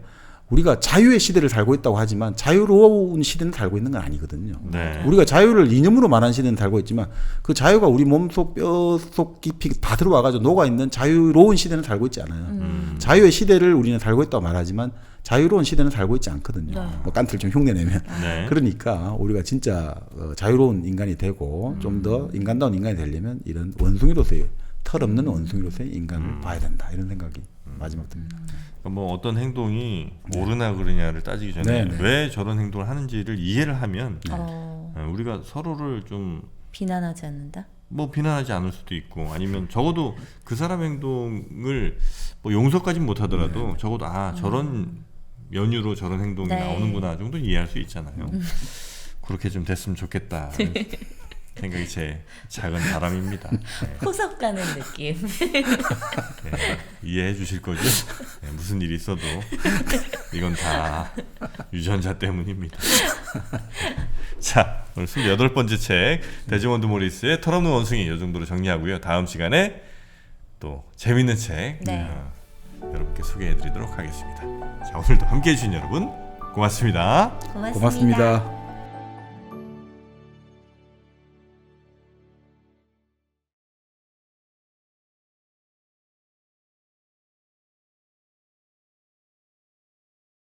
우리가 자유의 시대를 살고 있다고 하지만 자유로운 시대는 살고 있는 건 아니거든요. 네. 우리가 자유를 이념으로 말하는 시대는 살고 있지만 그 자유가 우리 몸속 뼈속 깊이 다 들어와가지고 녹아있는 자유로운 시대는 살고 있지 않아요. 자유의 시대를 우리는 살고 있다고 말하지만 자유로운 시대는 살고 있지 않거든요. 네. 뭐 깐트를 좀 흉내내면. 네. 그러니까 우리가 진짜 자유로운 인간이 되고 좀 더 인간다운 인간이 되려면 이런 원숭이로서의 털없는 원숭이로서의 인간을 봐야 된다 이런 생각이 마지막 듭니다. 뭐 어떤 행동이 옳으나 그르냐를 따지기 전에 네, 네. 왜 저런 행동을 하는지를 이해를 하면 어, 우리가 서로를 좀 비난하지 않는다. 뭐 비난하지 않을 수도 있고 아니면 적어도 그 사람 행동을 뭐 용서까지는 못하더라도 적어도 저런 연유로 저런 행동이 네. 나오는구나 정도 이해할 수 있잖아요. 그렇게 좀 됐으면 좋겠다 생각이 제 작은 바람입니다. 네. 호석 가는 느낌. 네, 이해해 주실 거죠? 네, 무슨 일이 있어도 이건 다 유전자 때문입니다. 자, 오늘 28번째 책 데즈먼드 모리스의 털없는 원숭이 이 정도로 정리하고요. 다음 시간에 또 재밌는 책 네. 여러분께 소개해 드리도록 하겠습니다. 자, 오늘도 함께해 주신 여러분 고맙습니다. 고맙습니다. 고맙습니다.